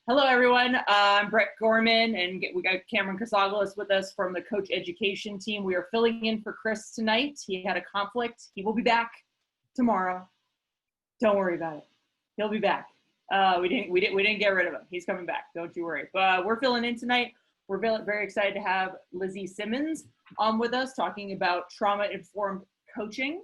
Hello, everyone. I'm Brett Gorman, and we got Cameron Casaglis with us from the Coach Education team. We are filling in for Chris tonight. He had a conflict. He will be back tomorrow. Don't worry about it. He'll be back. We didn't get rid of him. He's coming back. Don't you worry. But we're filling in tonight. We're very excited to have Lizzie Simmons on with us talking about trauma-informed coaching.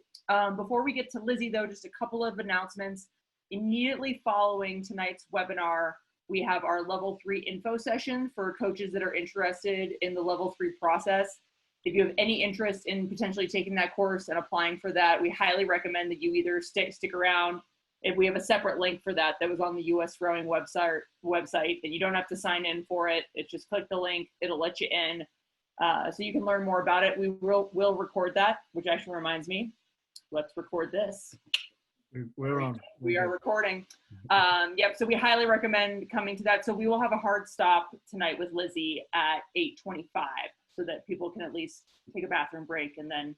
Before we get to Lizzie, though, just a couple of announcements. Immediately following tonight's webinar, we have our level 3 info session for coaches that are interested in the level 3 process. If you have any interest in potentially taking that course and applying for that, we highly recommend that you either stick around. If we have a separate link for that was on the US Rowing website, and you don't have to sign in for it. It's just click the link, it'll let you in. So you can learn more about it. We'll record that, which actually reminds me, let's record this. We're on. We are recording. Yep, so we highly recommend coming to that. So we will have a hard stop tonight with Lizzie at 8:25 so that people can at least take a bathroom break and then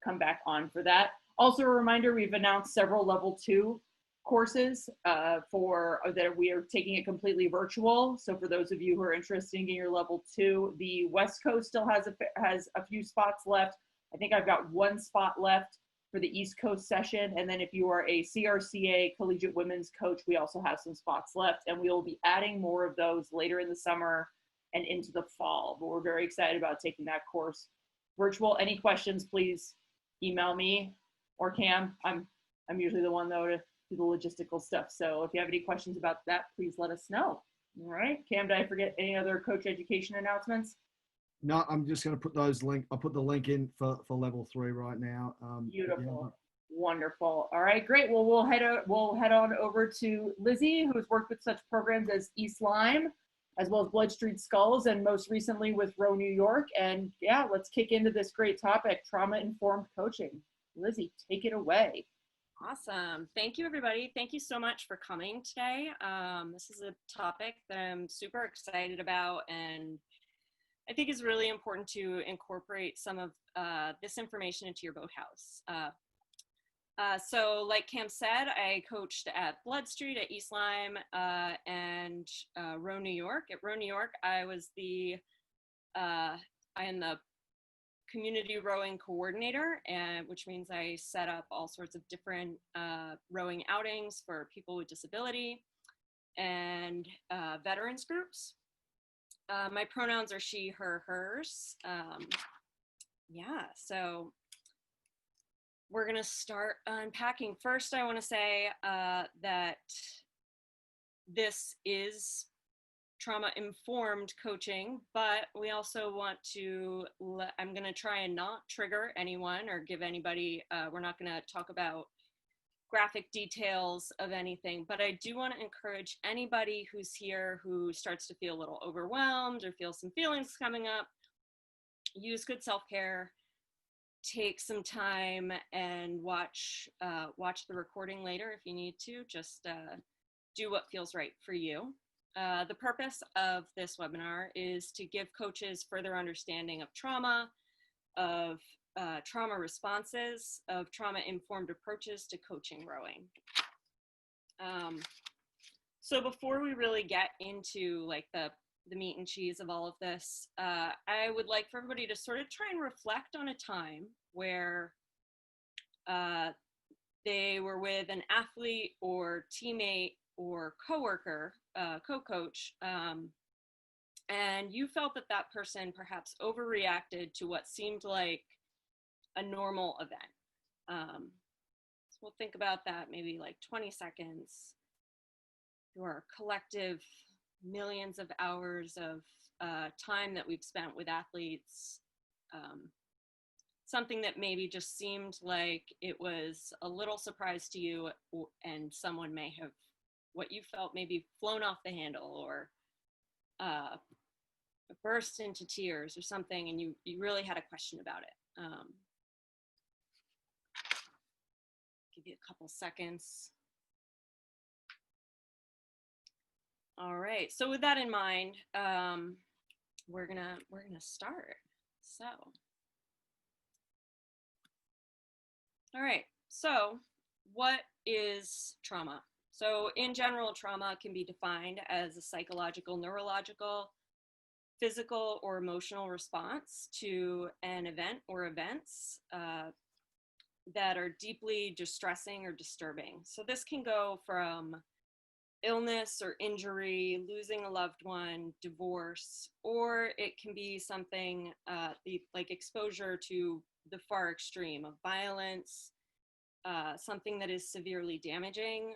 come back on for that. Also a reminder, we've announced several level 2 courses that we are taking it completely virtual. So for those of you who are interested in getting your level 2, the West Coast still has a few spots left. I think I've got 1 spot left for the East Coast session. And then if you are a CRCA collegiate women's coach, we also have some spots left, and we will be adding more of those later in the summer and into the fall. But we're very excited about taking that course virtual. Any questions, please email me or Cam. I'm usually the one though to do the logistical stuff. So if you have any questions about that, please let us know. All right, Cam, did I forget any other coach education announcements? No, I'm just going to put those I'll put the link in for level 3 right now. Beautiful. Yeah. Wonderful. All right, great. Well, we'll head on over to Lizzie, who has worked with such programs as East Lyme, as well as Blood Street Skulls, and most recently with Row New York. And yeah, let's kick into this great topic, trauma-informed coaching. Lizzie, take it away. Awesome. Thank you, everybody. Thank you so much for coming today. This is a topic that I'm super excited about, and I think it's really important to incorporate some of this information into your boathouse. So like Cam said, I coached at Blood Street, at East Lyme, and Row New York. At Row New York, I am the community rowing coordinator, which means I set up all sorts of different rowing outings for people with disability and veterans groups. My pronouns are she, her, hers. Yeah, so we're gonna start unpacking. First, I wanna say that this is trauma-informed coaching, but we also want to, I'm gonna try and not trigger anyone or give anybody, we're not gonna talk about graphic details of anything, but I do want to encourage anybody who's here who starts to feel a little overwhelmed or feels some feelings coming up, use good self-care, take some time and watch the recording later if you need to. Just do what feels right for you. The purpose of this webinar is to give coaches further understanding of trauma, of trauma responses, of trauma-informed approaches to coaching rowing. So before we really get into like the meat and cheese of all of this, I would like for everybody to sort of try and reflect on a time where they were with an athlete or teammate or coworker, co-coach, and you felt that that person perhaps overreacted to what seemed like a normal event. So we'll think about that maybe like 20 seconds. Your collective millions of hours of time that we've spent with athletes, something that maybe just seemed like it was a little surprise to you, and someone may have, what you felt maybe flown off the handle or burst into tears or something, and you really had a question about it. Give you a couple seconds. All right, so with that in mind, we're gonna start. So, all right, so what is trauma? So in general, trauma can be defined as a psychological, neurological, physical, or emotional response to an event or events that are deeply distressing or disturbing. So this can go from illness or injury, losing a loved one, divorce, or it can be something like exposure to the far extreme of violence, something that is severely damaging,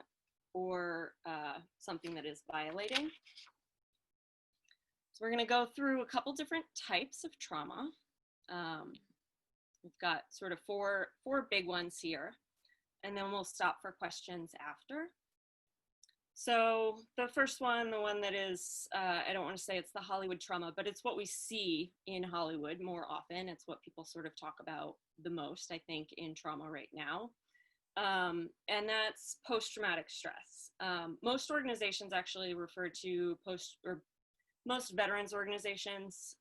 or something that is violating. So we're going to go through a couple different types of trauma. We've got sort of four big ones here, and then we'll stop for questions after. So the first one, the one that is, I don't want to say it's the Hollywood trauma, but it's what we see in Hollywood more often. It's what people sort of talk about the most, I think, in trauma right now. And that's post-traumatic stress. Most organizations actually refer to most veterans organizations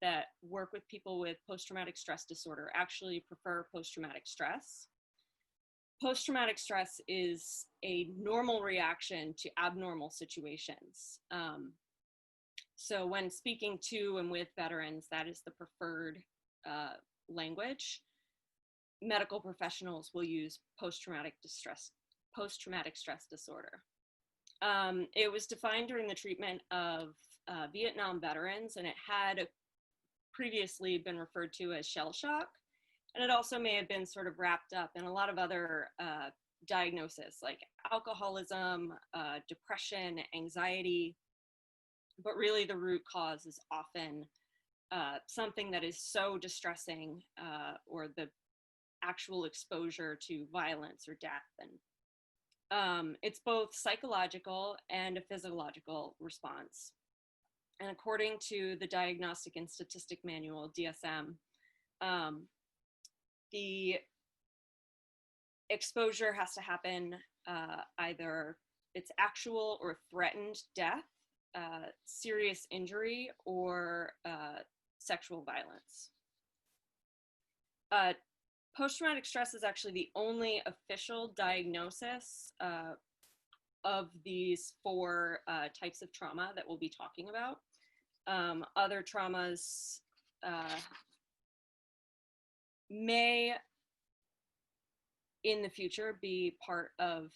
that work with people with post-traumatic stress disorder actually prefer post-traumatic stress. Post-traumatic stress is a normal reaction to abnormal situations. So when speaking to and with veterans, that is the preferred language. Medical professionals will use post-traumatic stress disorder. It was defined during the treatment of Vietnam veterans, and it had previously been referred to as shell shock. And it also may have been sort of wrapped up in a lot of other diagnoses like alcoholism, depression, anxiety. But really the root cause is often something that is so distressing or the actual exposure to violence or death. And it's both psychological and a physiological response. And according to the Diagnostic and Statistic Manual, DSM, the exposure has to happen either it's actual or threatened death, serious injury, or sexual violence. Post-traumatic stress is actually the only official diagnosis of these four types of trauma that we'll be talking about. Other traumas may in the future be part of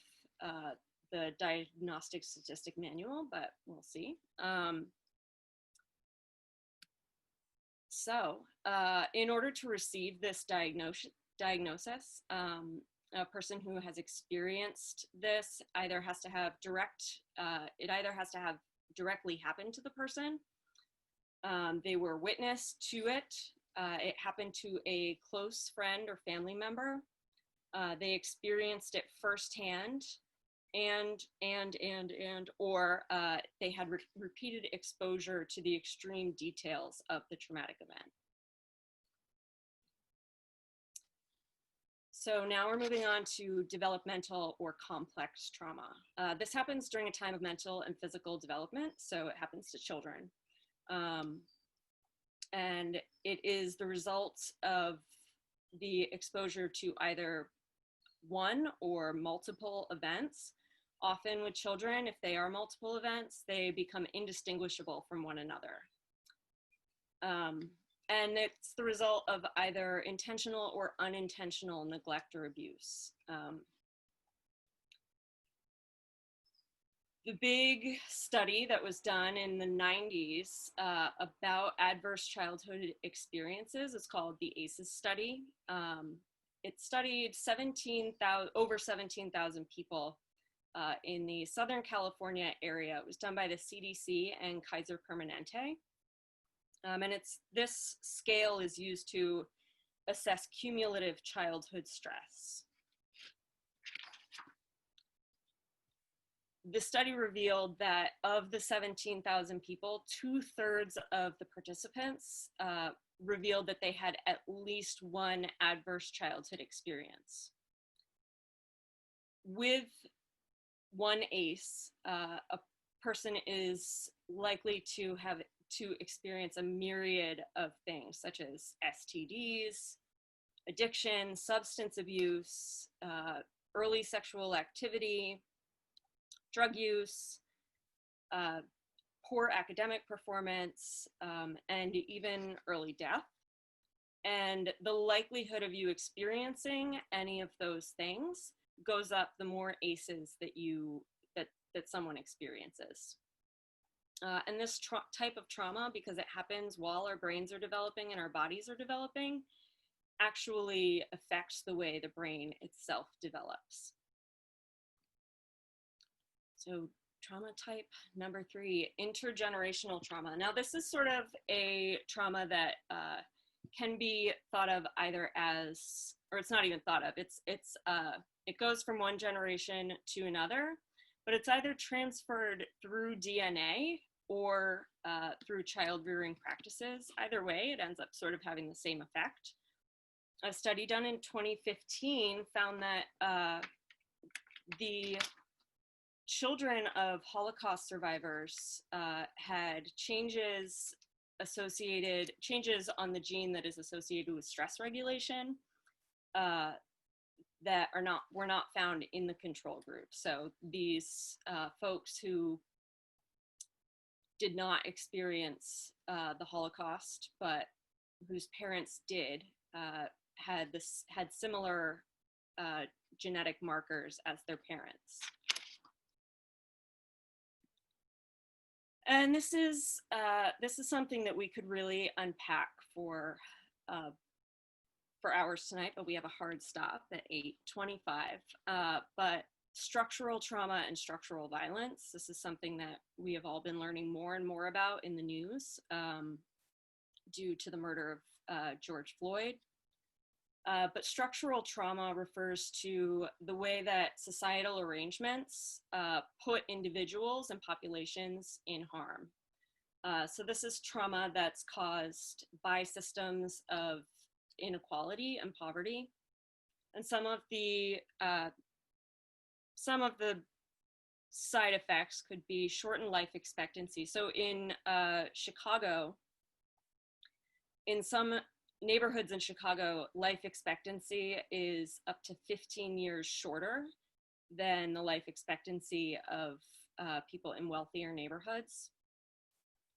the Diagnostic Statistic Manual, but we'll see. So in order to receive this diagnosis, a person who has experienced this either has to have directly happened to the person, they were witness to it, it happened to a close friend or family member, they experienced it firsthand, or they had repeated exposure to the extreme details of the traumatic event. So now we're moving on to developmental or complex trauma. This happens during a time of mental and physical development, so it happens to children. And it is the result of the exposure to either one or multiple events. Often with children, if they are multiple events, they become indistinguishable from one another. And it's the result of either intentional or unintentional neglect or abuse. The big study that was done in the 90s about adverse childhood experiences is called the ACEs study. It studied over 17,000 people in the Southern California area. It was done by the CDC and Kaiser Permanente. And this scale is used to assess cumulative childhood stress. The study revealed that of the 17,000 people, 2/3 of the participants revealed that they had at least one adverse childhood experience. With one ACE, a person is likely to experience a myriad of things such as STDs, addiction, substance abuse, early sexual activity, drug use, poor academic performance, and even early death. And the likelihood of you experiencing any of those things goes up the more ACEs that someone experiences. And this type of trauma, because it happens while our brains are developing and our bodies are developing, actually affects the way the brain itself develops. So trauma type number 3, intergenerational trauma. Now this is sort of a trauma that can be thought of either as, or it's not even thought of, it goes from one generation to another, but it's either transferred through DNA or through child rearing practices. Either way, it ends up sort of having the same effect. A study done in 2015 found that the children of Holocaust survivors had changes on the gene that is associated with stress regulation that were not found in the control group. So these folks who did not experience the Holocaust, but whose parents did, had similar genetic markers as their parents. And this is something that we could really unpack for hours tonight, but we have a hard stop at 8:25. But structural trauma and structural violence, this is something that we have all been learning more and more about in the news due to the murder of George Floyd. But structural trauma refers to the way that societal arrangements put individuals and populations in harm. So this is trauma that's caused by systems of inequality and poverty. And some of the side effects could be shortened life expectancy. So in Chicago, in some neighborhoods in Chicago, life expectancy is up to 15 years shorter than the life expectancy of people in wealthier neighborhoods.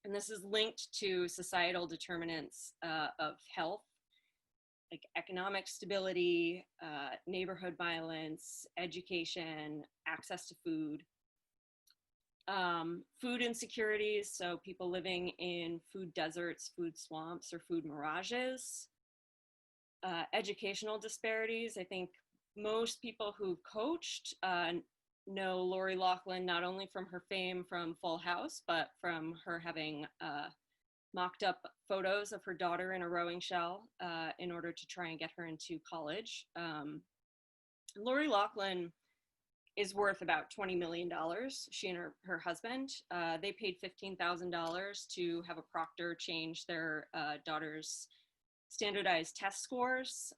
And this is linked to societal determinants of health, like economic stability, neighborhood violence, education, access to food. Food insecurities, so people living in food deserts, food swamps, or food mirages. Educational disparities. I think most people who've coached know Lori Loughlin not only from her fame from Full House, but from her having mocked up photos of her daughter in a rowing shell in order to try and get her into college. Lori Loughlin is worth about $20 million. She and her husband, they paid $15,000 to have a proctor change their daughter's standardized test scores.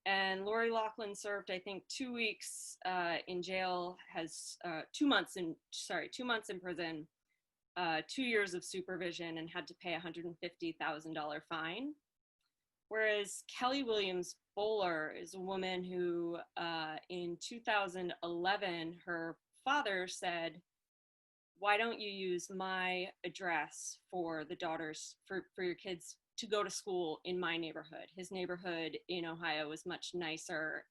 And Lori Loughlin served, I think, 2 weeks in jail, has 2 months in prison, 2 years of supervision, and had to pay a $150,000 fine. Whereas Kelly Williams Bowler is a woman who in 2011, her father said, why don't you use my address for the daughters, for your kids to go to school in my neighborhood. His neighborhood in Ohio was much nicer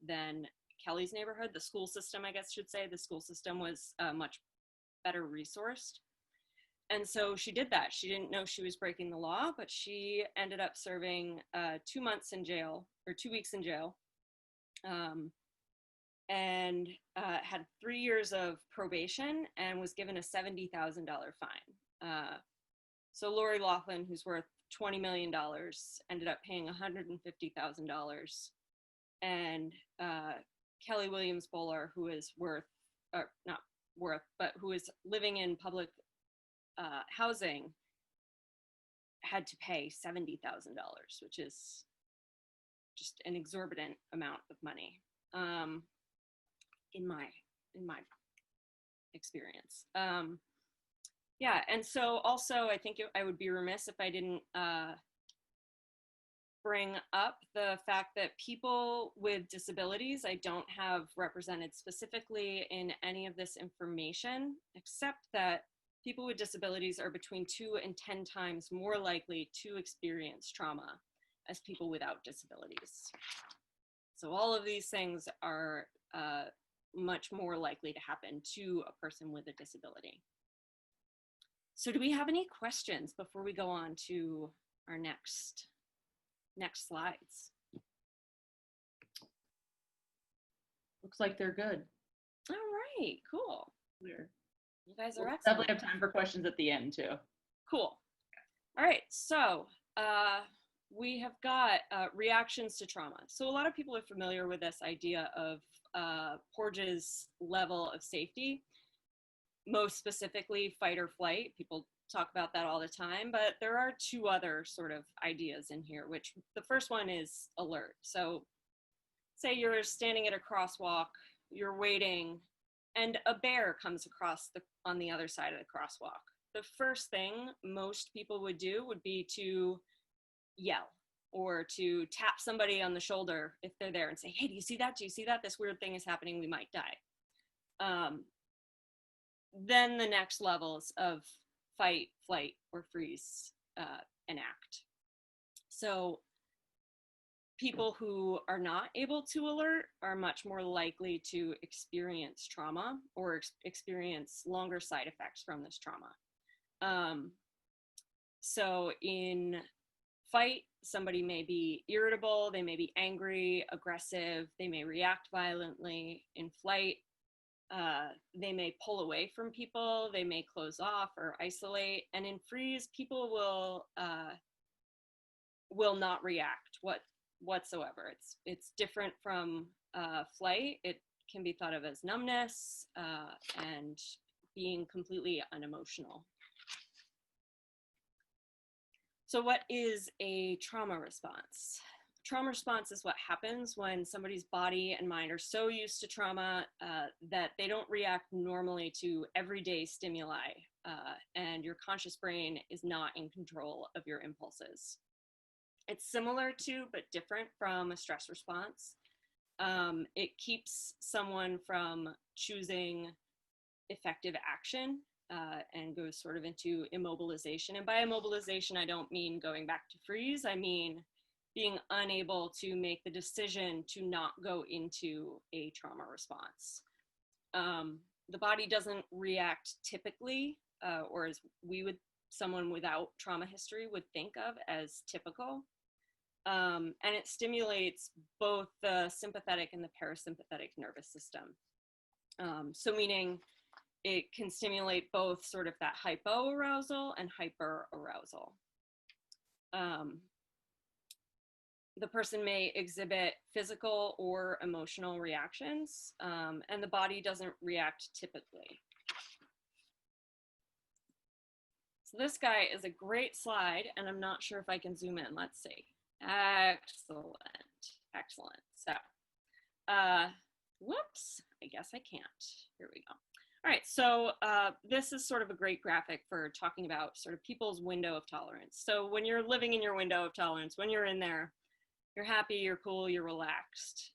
than Kelly's neighborhood. The school system, I guess should say, the school system was much better resourced. And so she did that. She didn't know she was breaking the law, but she ended up serving 2 months in jail, or 2 weeks in jail, and had 3 years of probation and was given a $70,000 fine. So Lori Loughlin, who's worth $20 million, ended up paying $150,000. And Kelly Williams Bowler, who is not worth, but who is living in public housing, had to pay $70,000, which is just an exorbitant amount of money in my experience. Yeah, and so also I think I would be remiss if I didn't bring up the fact that people with disabilities, I don't have represented specifically in any of this information, except that people with disabilities are between 2 and 10 times more likely to experience trauma as people without disabilities. So all of these things are much more likely to happen to a person with a disability. So do we have any questions before we go on to our next slides? Looks like they're good. All right, cool. We're, You guys are we'll excellent. definitely have time for questions at the end too. Cool. All right, so we have got reactions to trauma. So a lot of people are familiar with this idea of Porges' level of safety, most specifically fight or flight. People talk about that all the time, but there are 2 other sort of ideas in here, which the first one is alert. So say you're standing at a crosswalk, you're waiting, and a bear comes across on the other side of the crosswalk. The first thing most people would do would be to yell or to tap somebody on the shoulder if they're there and say, hey, do you see that? Do you see that? This weird thing is happening. We might die. Then the next levels of fight, flight, or freeze enact. So people who are not able to alert are much more likely to experience trauma or experience longer side effects from this trauma. So in fight, somebody may be irritable, they may be angry, aggressive, they may react violently. In flight, they may pull away from people, they may close off or isolate. And in freeze, people will not react whatsoever. It's different from flight. It can be thought of as numbness and being completely unemotional. So what is a trauma response? Trauma response is what happens when somebody's body and mind are so used to trauma that they don't react normally to everyday stimuli, and your conscious brain is not in control of your impulses. It's similar to, but different from a stress response. It keeps someone from choosing effective action and goes sort of into immobilization. And by immobilization, I don't mean going back to freeze. I mean being unable to make the decision to not go into a trauma response. The body doesn't react typically, or as someone without trauma history would think of as typical. And it stimulates both the sympathetic and the parasympathetic nervous system. So meaning it can stimulate both sort of that hypoarousal and hyperarousal. The person may exhibit physical or emotional reactions, and the body doesn't react typically. So this guy is a great slide, and I'm not sure if I can zoom in. Let's see. Excellent, excellent. So, whoops, I guess I can't. Here we go. All right, so this is sort of a great graphic for talking about sort of people's window of tolerance. So when you're living in your window of tolerance, when you're in there, you're happy, you're cool, you're relaxed.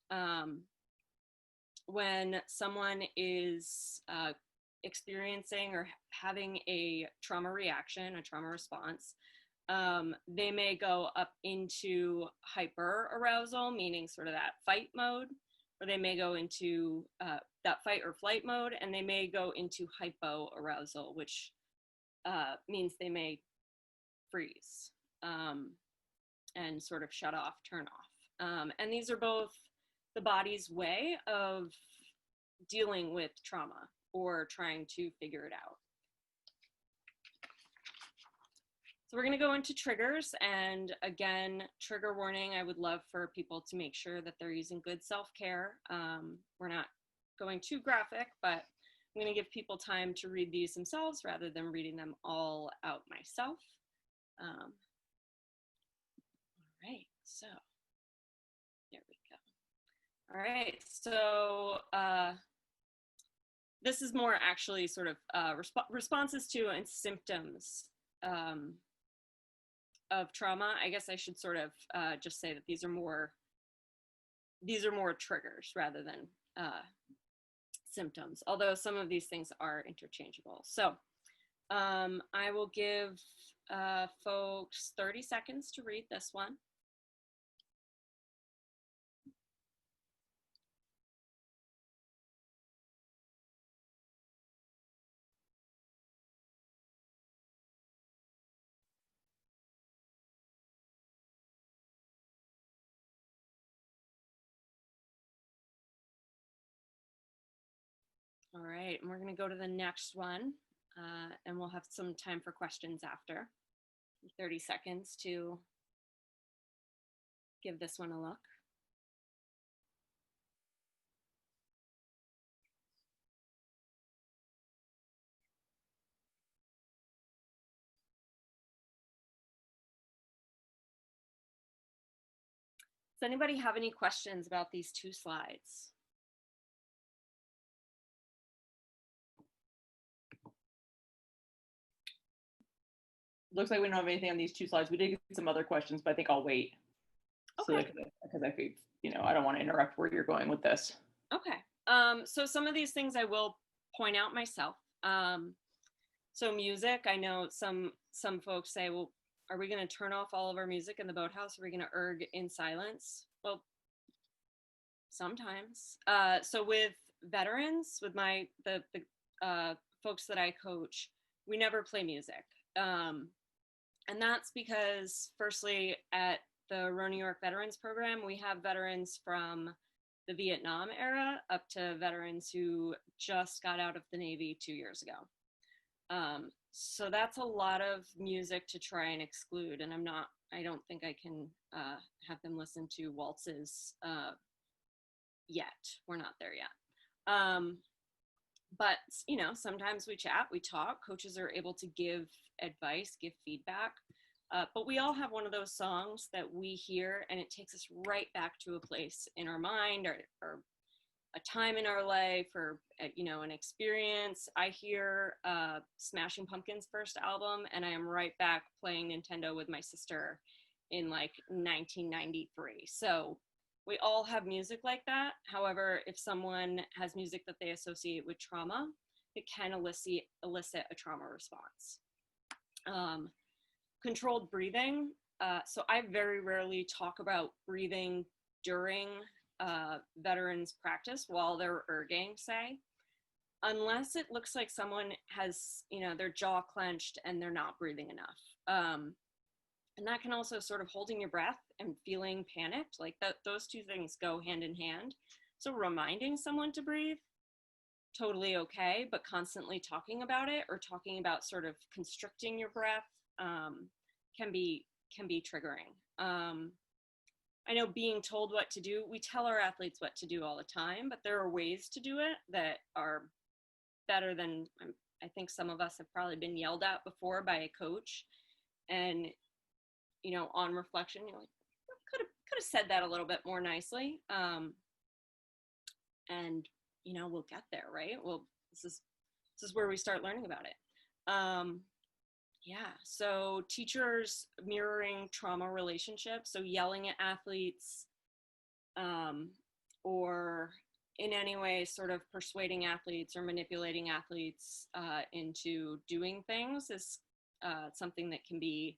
When someone is experiencing or having a trauma reaction, a trauma response, they may go up into hyperarousal, meaning sort of that fight mode, or they may go into that fight or flight mode, and they may go into hypoarousal, which means they may freeze and sort of shut off, turn off. And these are both the body's way of dealing with trauma or trying to figure it out. So we're going to go into triggers, and again, trigger warning, I would love for people to make sure that they're using good self-care. We're not going too graphic, but I'm going to give people time to read these themselves rather than reading them all out myself. All right, so there we go. All right, so this is more actually sort of responses to and symptoms of trauma. I guess I should sort of just say that these are more triggers rather than symptoms, although some of these things are interchangeable. So I will give folks 30 seconds to read this one. All right, and we're going to go to the next one, and we'll have some time for questions after. 30 seconds to give this one a look. Does anybody have any questions about these two slides? Looks like we don't have anything on these two slides. We did get some other questions, but I think I'll wait. Okay. So because I think, I don't want to interrupt where you're going with this. Okay. So some of these things I will point out myself. So music, I know some folks say, well, are we going to turn off all of our music in the boathouse? Are we going to erg in silence? Well, sometimes. So with veterans, with the folks that I coach, we never play music. And that's because, firstly, at the Row New York Veterans Program, we have veterans from the Vietnam era up to veterans who just got out of the Navy 2 years ago. So that's a lot of music to try and exclude, and I don't think I can have them listen to waltzes yet. We're not there yet. But, sometimes we chat, we talk, coaches are able to give advice, give feedback. But we all have one of those songs that we hear and it takes us right back to a place in our mind or a time in our life or, an experience. I hear Smashing Pumpkins' first album and I am right back playing Nintendo with my sister in like 1993. So we all have music like that. However, if someone has music that they associate with trauma, it can elicit a trauma response. Controlled breathing. So I very rarely talk about breathing during veterans practice while they're erging, say, unless it looks like someone has, their jaw clenched and they're not breathing enough. And that can also sort of holding your breath and feeling panicked, like those two things go hand in hand. So reminding someone to breathe, totally okay, but constantly talking about it or talking about sort of constricting your breath can be triggering. I know being told what to do, we tell our athletes what to do all the time, but there are ways to do it that are better than, I think some of us have probably been yelled at before by a coach. And, on reflection, you're like, could have said that a little bit more nicely. And, we'll get there, right? Well, this is where we start learning about it. Yeah, so teachers mirroring trauma relationships, so yelling at athletes or in any way sort of persuading athletes or manipulating athletes into doing things is something that can be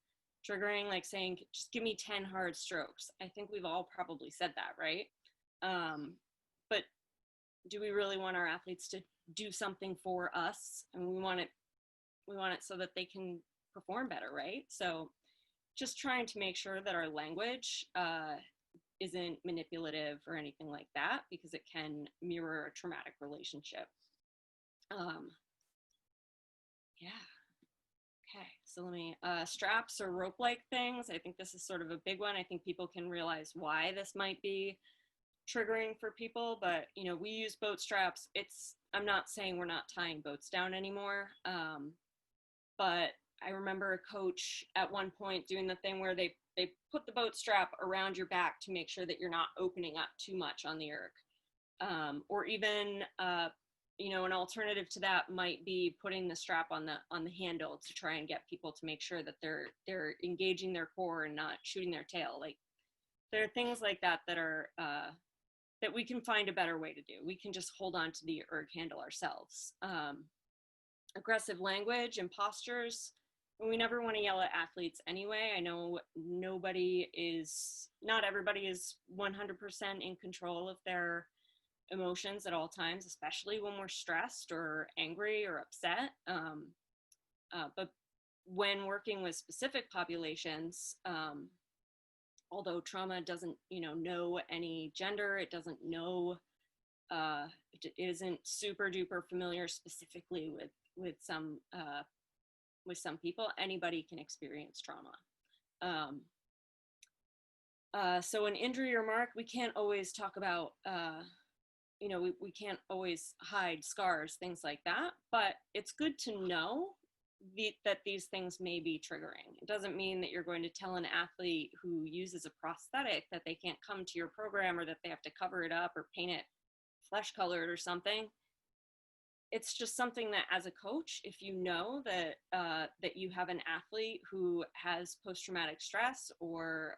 triggering, like saying, just give me 10 hard strokes. I think we've all probably said that, right? But do we really want our athletes to do something for us? And we want it so that they can perform better, right? So just trying to make sure that our language isn't manipulative or anything like that, because it can mirror a traumatic relationship. Yeah. Okay, so let me, straps or rope-like things. I think this is sort of a big one. I think people can realize why this might be triggering for people, but we use boat straps. I'm not saying we're not tying boats down anymore, but I remember a coach at one point doing the thing where they put the boat strap around your back to make sure that you're not opening up too much on the erg. Or even you know, an alternative to that might be putting the strap on the handle to try and get people to make sure that they're engaging their core and not shooting their tail. Like, there are things like that that are that we can find a better way to do. We can just hold on to the erg handle ourselves. Aggressive language and postures, we never want to yell at athletes anyway. I know not everybody is 100% in control of their emotions at all times, especially when we're stressed or angry or upset. But when working with specific populations, although trauma doesn't, know any gender, it doesn't know, it isn't super duper familiar specifically with some people, anybody can experience trauma. So an injury or mark, we can't always talk about, we can't always hide scars, things like that, but it's good to know that these things may be triggering. It doesn't mean that you're going to tell an athlete who uses a prosthetic that they can't come to your program, or that they have to cover it up or paint it flesh colored or something. It's just something that, as a coach, if you know that that you have an athlete who has post-traumatic stress or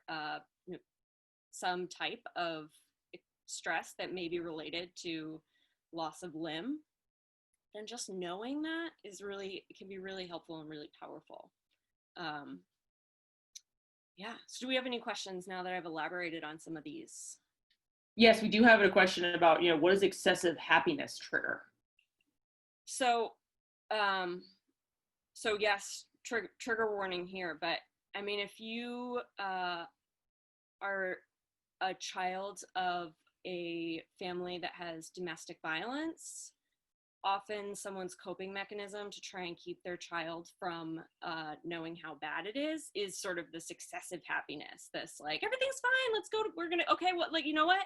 some type of stress that may be related to loss of limb, then just knowing that it can be really helpful and really powerful. Yeah. So do we have any questions now that I've elaborated on some of these? Yes, we do have a question about, what does excessive happiness trigger? So yes, trigger warning here, but I mean, if you are a child of a family that has domestic violence, often someone's coping mechanism to try and keep their child from knowing how bad it is sort of this excessive happiness, this like, everything's fine, let's go, you know what?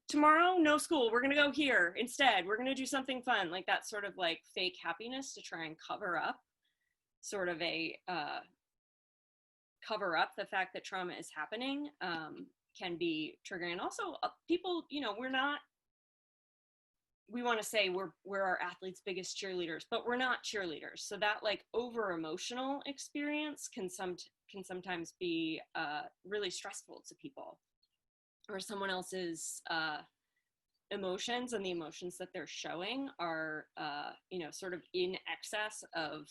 Tomorrow, no school, we're gonna go here instead, we're gonna do something fun, like that sort of like fake happiness to try and cover up sort of cover up the fact that trauma is happening, can be triggering. And also people, we want to say we're our athletes' biggest cheerleaders, but we're not cheerleaders. So that like over emotional experience can sometimes be really stressful to people, or someone else's emotions, and the emotions that they're showing are sort of in excess of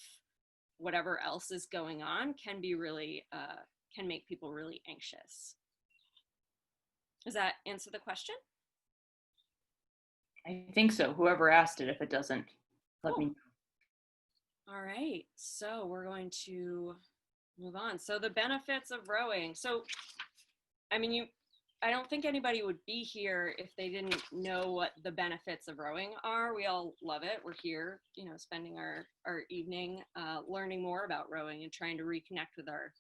whatever else is going on, can be really can make people really anxious. Does that answer the question? I think so. Whoever asked it, if it doesn't, let me know. All right, so we're going to move on. So the benefits of rowing. So, I mean, I don't think anybody would be here if they didn't know what the benefits of rowing are. We all love it. We're here, spending our evening learning more about rowing and trying to reconnect with our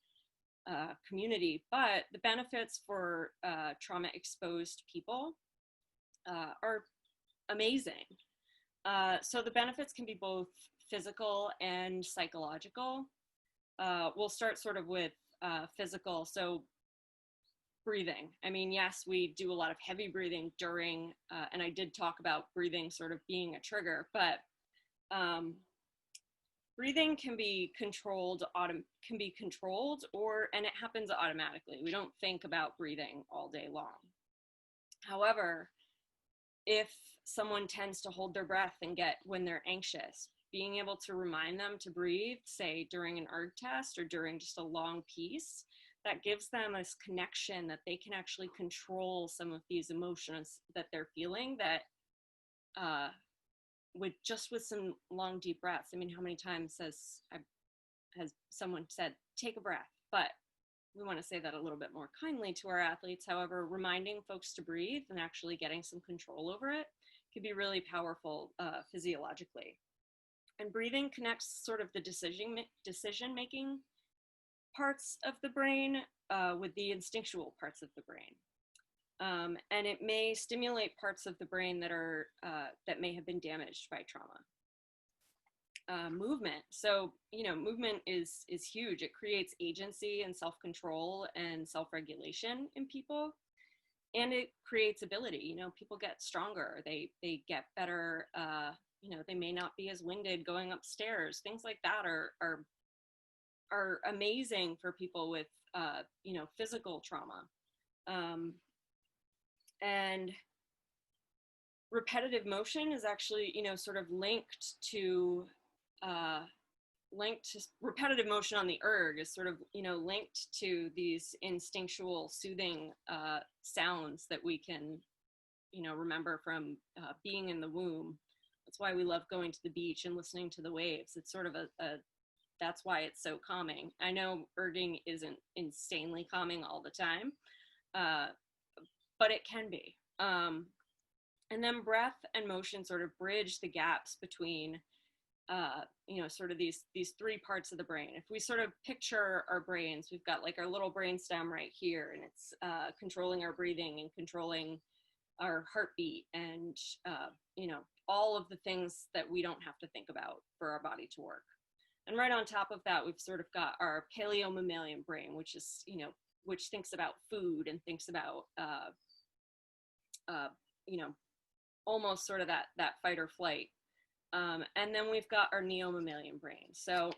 community. But the benefits for trauma-exposed people are amazing. So the benefits can be both physical and psychological. We'll start sort of with physical. So breathing. I mean, yes, we do a lot of heavy breathing during, and I did talk about breathing sort of being a trigger, but breathing can be controlled, and it happens automatically. We don't think about breathing all day long. However, if someone tends to hold their breath when they're anxious, being able to remind them to breathe, say during an erg test or during just a long piece, that gives them this connection that they can actually control some of these emotions that they're feeling, that with some long deep breaths. I mean, how many times has someone said, take a breath? But we want to say that a little bit more kindly to our athletes. However, reminding folks to breathe and actually getting some control over it can be really powerful physiologically. And breathing connects sort of the decision-making parts of the brain with the instinctual parts of the brain. And it may stimulate parts of the brain that may have been damaged by trauma. Movement. So, movement is huge. It creates agency and self-control and self-regulation in people. And it creates ability. People get stronger. They get better they may not be as winded going upstairs. Things like that are amazing for people with, physical trauma. And repetitive motion is actually, sort of linked to repetitive motion on the erg is sort of, linked to these instinctual soothing sounds that we can, remember from being in the womb. That's why we love going to the beach and listening to the waves. It's sort of that's why it's so calming. I know erging isn't insanely calming all the time, but it can be. And then breath and motion sort of bridge the gaps between, sort of these three parts of the brain. If we sort of picture our brains, we've got like our little brain stem right here, and it's controlling our breathing and controlling our heartbeat and, all of the things that we don't have to think about for our body to work. And right on top of that, we've sort of got our paleo-mammalian brain, which is, which thinks about food and thinks about, almost sort of that fight or flight. And then we've got our neo-mammalian brain. So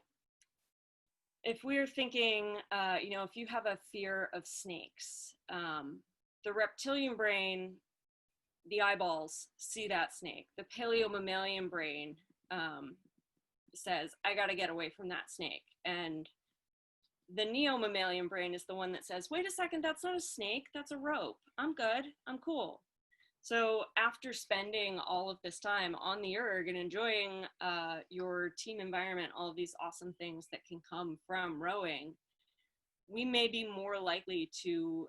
if we're thinking, if you have a fear of snakes, the reptilian brain, the eyeballs see that snake. The paleo-mammalian brain says, I got to get away from that snake. And the neo-mammalian brain is the one that says, wait a second, that's not a snake, that's a rope. I'm good, I'm cool. So after spending all of this time on the erg and enjoying your team environment, all of these awesome things that can come from rowing, we may be more likely to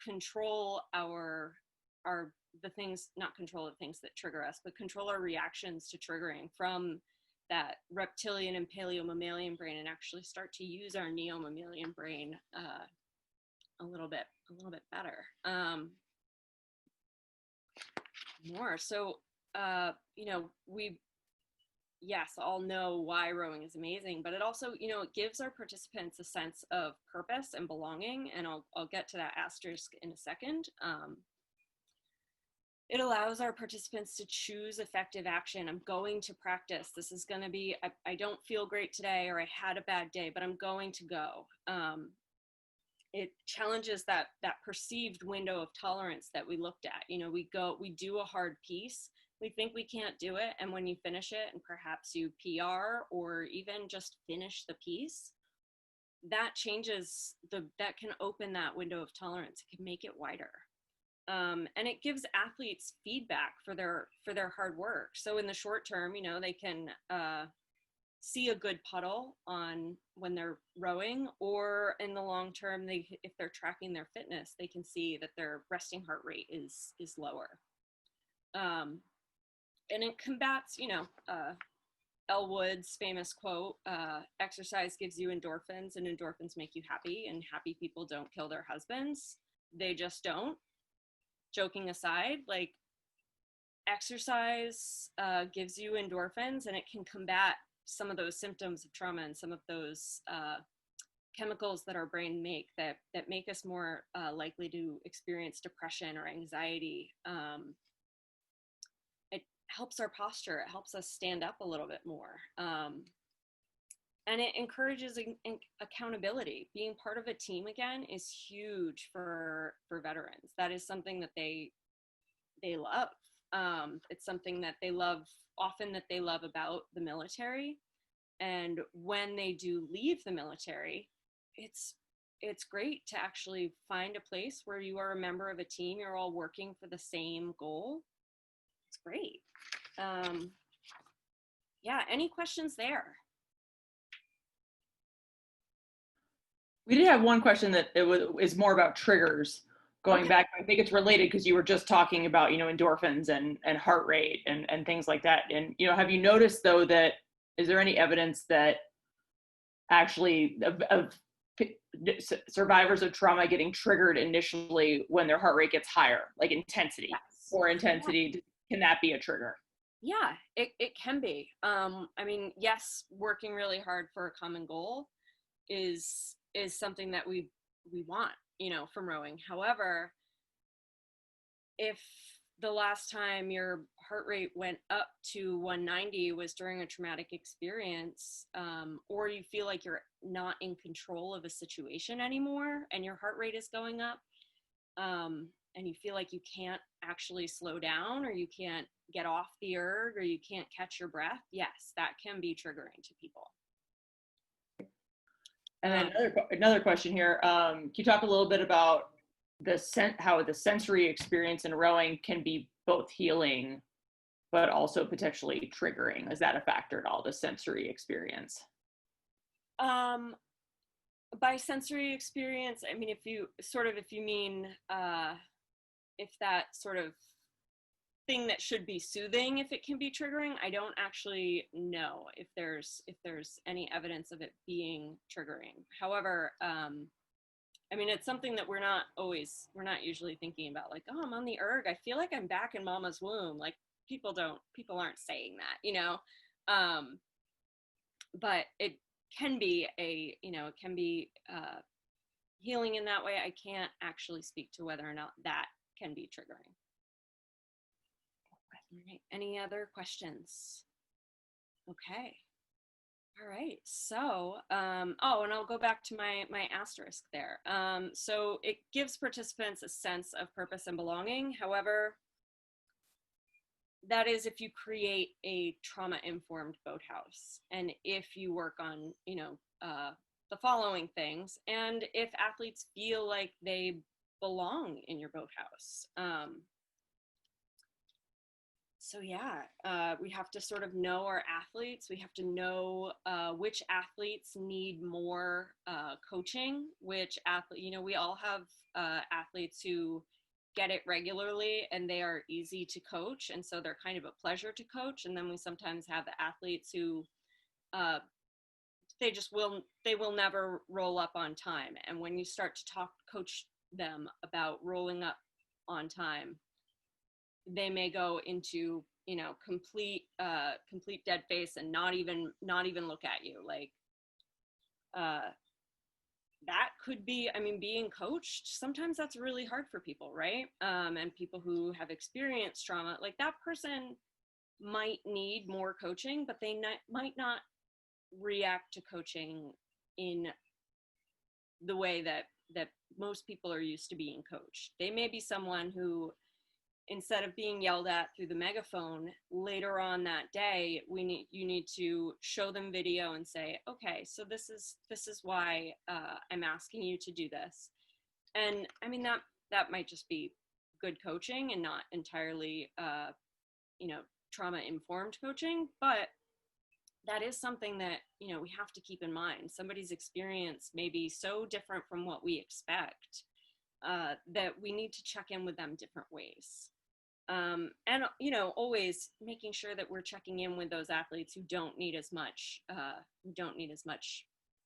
control the things, not control the things that trigger us, but control our reactions to triggering from that reptilian and paleo-mammalian brain, and actually start to use our neo-mammalian brain a little bit better. More. So, we, yes, all know why rowing is amazing, but it also, it gives our participants a sense of purpose and belonging. And I'll get to that asterisk in a second. It allows our participants to choose effective action. I'm going to practice. This is going to be, I don't feel great today, or I had a bad day, but I'm going to go. It challenges that perceived window of tolerance that we looked at. We do a hard piece, we think we can't do it, and when you finish it and perhaps you PR or even just finish the piece, that changes that can open that window of tolerance. It can make it wider. And it gives athletes feedback for their hard work. So in the short term, they can see a good puddle on when they're rowing, or in the long term, if they're tracking their fitness, they can see that their resting heart rate is lower. And it combats, Elle Wood's famous quote, exercise gives you endorphins, and endorphins make you happy, and happy people don't kill their husbands. They just don't. Joking aside, like, exercise gives you endorphins, and it can combat some of those symptoms of trauma and some of those chemicals that our brain make that make us more likely to experience depression or anxiety. It helps our posture. It helps us stand up a little bit more. And it encourages accountability. Being part of a team again is huge for veterans. That is something that they love. It's something that they love about the military. And when they do leave the military, it's great to actually find a place where you are a member of a team. You're all working for the same goal. It's great. Yeah, any questions there? We did have one question that is more about triggers. Going back, I think it's related because you were just talking about, endorphins and heart rate and things like that. And, have you noticed though that, is there any evidence that actually of survivors of trauma getting triggered initially when their heart rate gets higher, like intensity? Yes. Or intensity, can that be a trigger? Yeah, it can be. Yes, working really hard for a common goal is something that we want, from rowing. However, if the last time your heart rate went up to 190 was during a traumatic experience, or you feel like you're not in control of a situation anymore and your heart rate is going up, and you feel like you can't actually slow down, or you can't get off the erg, or you can't catch your breath, yes, that can be triggering to people. And then another question here. Can you talk a little bit about how the sensory experience in rowing can be both healing, but also potentially triggering? Is that a factor at all, the sensory experience? By sensory experience, I mean, if you mean, if that sort of thing that should be soothing, if it can be triggering, I don't actually know if there's any evidence of it being triggering. However, I mean, it's something that we're not usually thinking about, like, oh, I'm on the erg, I feel like I'm back in mama's womb. Like, people aren't saying that, you know. But it can be healing in that way. I can't actually speak to whether or not that can be triggering. All right, any other questions? Okay. All right, so, oh, and I'll go back to my asterisk there. So it gives participants a sense of purpose and belonging. However, that is if you create a trauma-informed boathouse, and if you work on, the following things, and if athletes feel like they belong in your boathouse. So yeah, we have to sort of know our athletes. We have to know which athletes need more coaching, which athlete, we all have athletes who get it regularly and they are easy to coach. And so they're kind of a pleasure to coach. And then we sometimes have the athletes who they will never roll up on time. And when you start to coach them about rolling up on time, they may go into, complete dead face and not even look at you. Like, that could be, I mean, being coached, sometimes that's really hard for people, right? And people who have experienced trauma, like, that person might need more coaching, but they might not react to coaching in the way that most people are used to being coached. They may be someone who, instead of being yelled at through the megaphone, later on that day, you need to show them video and say, okay, so this is why I'm asking you to do this. And I mean, that might just be good coaching and not entirely, trauma-informed coaching, but that is something that, we have to keep in mind. Somebody's experience may be so different from what we expect, that we need to check in with them different ways. And, always making sure that we're checking in with those athletes who don't need as much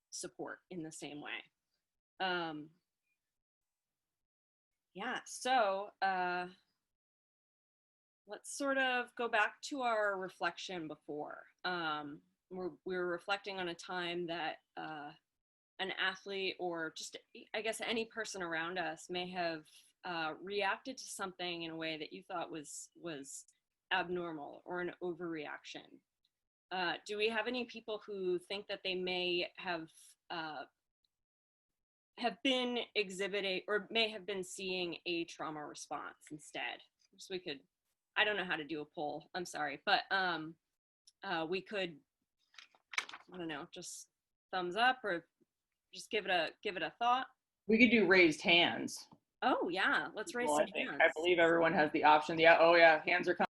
support in the same way. Yeah, so let's sort of go back to our reflection before. We were reflecting on a time that an athlete, or just, I guess, any person around us may have reacted to something in a way that you thought was abnormal or an overreaction. Do we have any people who think that they may have been exhibiting or may have been seeing a trauma response instead? So we could, I don't know how to do a poll, I'm sorry, but we could, I don't know, just thumbs up or just give it a thought. We could do raised hands. Oh yeah, let's raise some hands. I believe everyone has the option. Yeah. Oh yeah, hands are coming.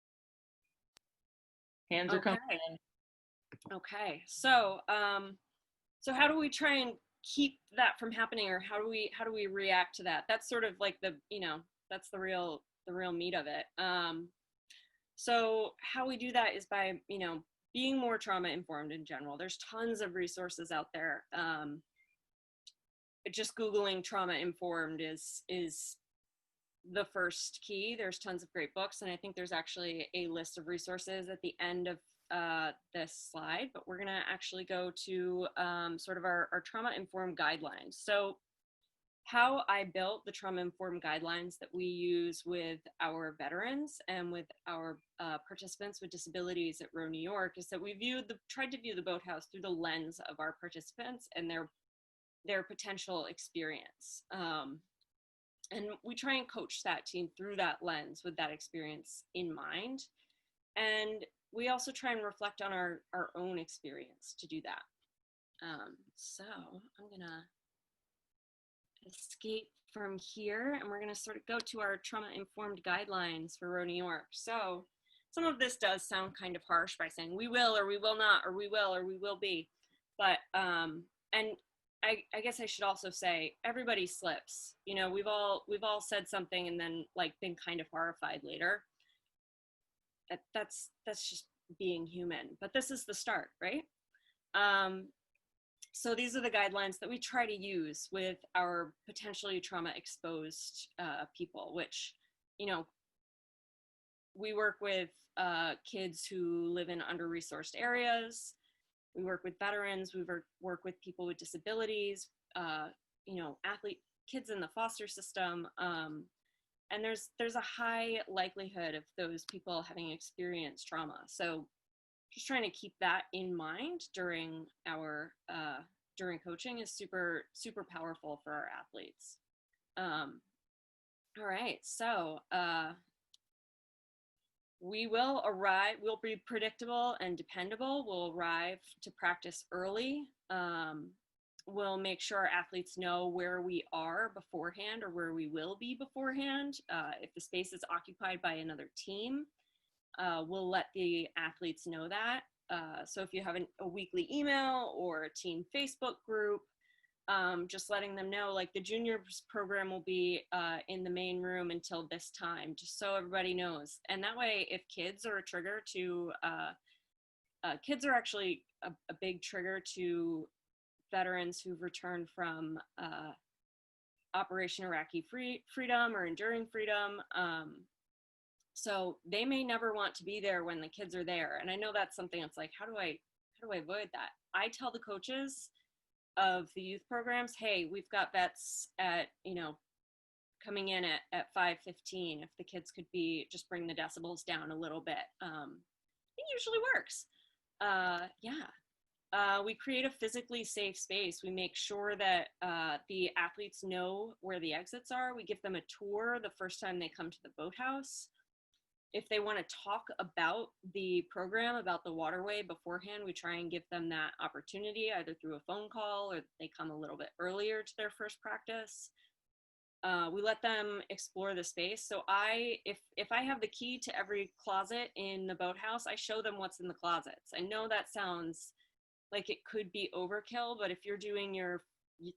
Hands are coming in. Okay. So how do we try and keep that from happening, or how do we react to that? That's sort of like that's the real meat of it. So how we do that is by, being more trauma informed in general. There's tons of resources out there. Just Googling trauma informed is the first key. There's tons of great books, and I think there's actually a list of resources at the end of this slide, but we're gonna actually go to sort of our trauma informed guidelines. So how I built the trauma-informed guidelines that we use with our veterans and with our participants with disabilities at Row New York is that we tried to view the boathouse through the lens of our participants and their potential experience. And we try and coach that team through that lens with that experience in mind. And we also try and reflect on our own experience to do that. So I'm gonna escape from here and we're gonna sort of go to our trauma-informed guidelines for Row New York. So some of this does sound kind of harsh by saying we will or we will not, or we will or we will be. But, and I guess I should also say everybody slips. You know, we've all said something and then like been kind of horrified later. That's just being human, but this is the start, right? So these are the guidelines that we try to use with our potentially trauma exposed people, which, you know, we work with kids who live in under-resourced areas. We work with veterans, we work with people with disabilities, you know, kids in the foster system. And there's a high likelihood of those people having experienced trauma. So just trying to keep that in mind during coaching is super, super powerful for our athletes. All right, so we'll be predictable and dependable. We'll arrive to practice early. We'll make sure our athletes know where we are beforehand or where we will be beforehand. If the space is occupied by another team, we'll let the athletes know that. So if you have a weekly email or a team Facebook group, just letting them know, like the juniors program will be in the main room until this time, just so everybody knows. And that way, if kids are a trigger to, kids are actually a big trigger to veterans who've returned from Operation Iraqi Freedom or Enduring Freedom. So they may never want to be there when the kids are there. And I know that's something that's like, how do I avoid that? I tell the coaches of the youth programs, hey, we've got vets at, you know, coming in at 5:15. If the kids could just bring the decibels down a little bit. It usually works. We create a physically safe space. We make sure that the athletes know where the exits are. We give them a tour the first time they come to the boathouse. If they want to talk about the program, about the waterway beforehand, we try and give them that opportunity either through a phone call or they come a little bit earlier to their first practice. We let them explore the space. So if I have the key to every closet in the boathouse, I show them what's in the closets. I know that sounds like it could be overkill, but if you're doing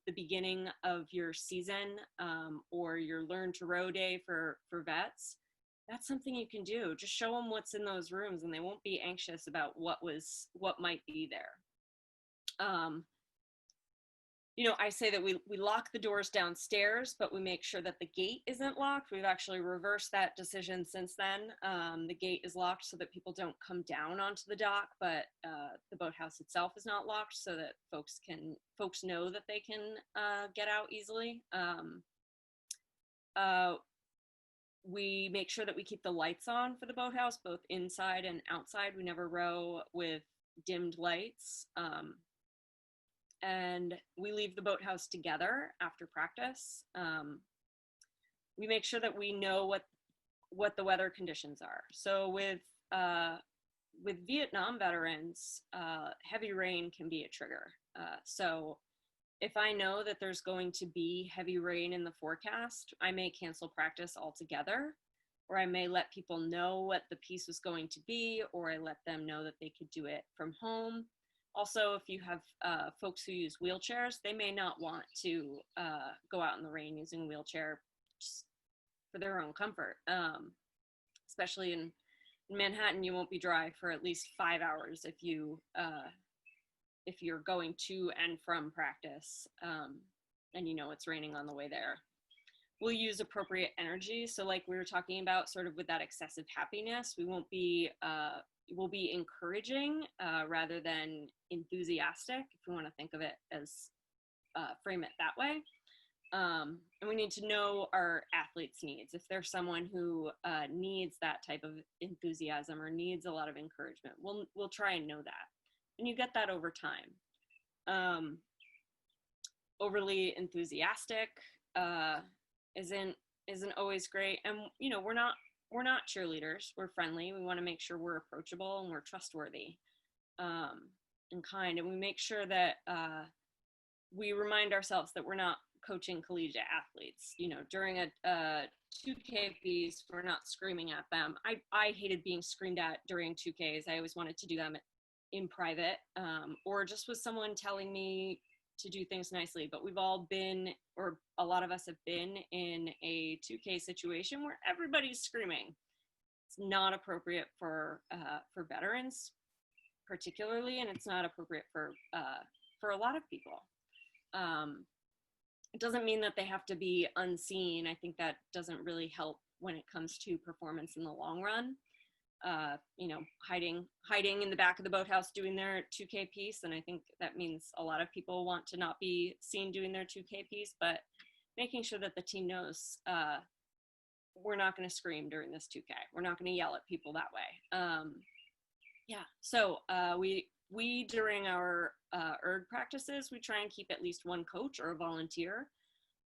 the beginning of your season or your Learn to Row Day for vets, that's something you can do. Just show them what's in those rooms and they won't be anxious about what might be there. You know, I say that we lock the doors downstairs, but we make sure that the gate isn't locked. We've actually reversed that decision since then. The gate is locked so that people don't come down onto the dock, but the boathouse itself is not locked so that folks know that they can get out easily. We make sure that we keep the lights on for the boathouse, both inside and outside. We never row with dimmed lights. And we leave the boathouse together after practice. We make sure that we know what the weather conditions are. So with Vietnam veterans, heavy rain can be a trigger. So if I know that there's going to be heavy rain in the forecast, I may cancel practice altogether, or I may let people know what the piece was going to be, or I let them know that they could do it from home. Also, if you have folks who use wheelchairs, they may not want to go out in the rain using a wheelchair just for their own comfort. Especially in Manhattan, you won't be dry for at least 5 hours if you're going to and from practice and you know it's raining on the way there. We'll use appropriate energy. So like we were talking about sort of with that excessive happiness, we'll be encouraging rather than enthusiastic, if we want to think of it as frame it that way. And we need to know our athletes' needs. If there's someone who needs that type of enthusiasm or needs a lot of encouragement, we'll try and know that. And you get that over time. Overly enthusiastic isn't always great. And we're not cheerleaders. We're friendly. We want to make sure we're approachable and we're trustworthy and kind. And we make sure that we remind ourselves that we're not coaching collegiate athletes. During a 2K piece, we're not screaming at them. I hated being screamed at during 2Ks. I always wanted to do them in private or just with someone telling me to do things nicely. But we've all been, or a lot of us have been, in a 2K situation where everybody's screaming. It's not appropriate for veterans particularly, and it's not appropriate for a lot of people. It doesn't mean that they have to be unseen. I think that doesn't really help when it comes to performance in the long run. Hiding in the back of the boathouse doing their 2K piece. And I think that means a lot of people want to not be seen doing their 2K piece, but making sure that the team knows we're not going to scream during this 2K. We're not going to yell at people that way. So we during our erg practices, we try and keep at least one coach or a volunteer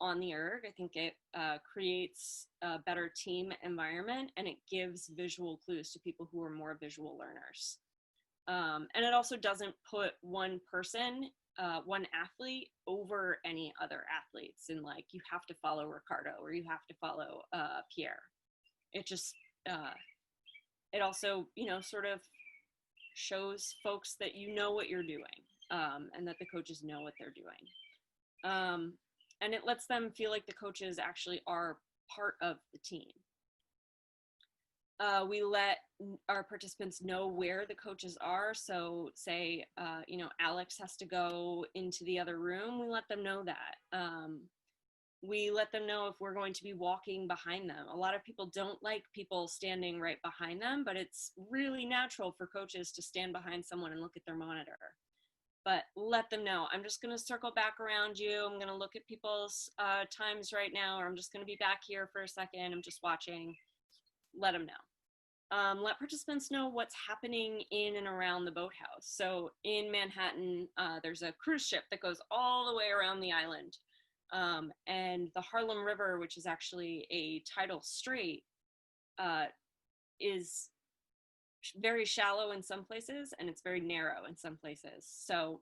on the erg. I think it creates a better team environment, and it gives visual clues to people who are more visual learners. And it also doesn't put one person, one athlete over any other athletes, and like you have to follow Ricardo or you have to follow Pierre. It just it also sort of shows folks that what you're doing, and that the coaches know what they're doing. And it lets them feel like the coaches actually are part of the team. We let our participants know where the coaches are. So say, Alex has to go into the other room. We let them know that. We let them know if we're going to be walking behind them. A lot of people don't like people standing right behind them, but it's really natural for coaches to stand behind someone and look at their monitor. But let them know, I'm just going to circle back around you. I'm going to look at people's times right now, or I'm just going to be back here for a second. I'm just watching. Let them know. Let participants know what's happening in and around the boathouse. So in Manhattan, there's a cruise ship that goes all the way around the island. And the Harlem River, which is actually a tidal strait, is very shallow in some places and it's very narrow in some places. So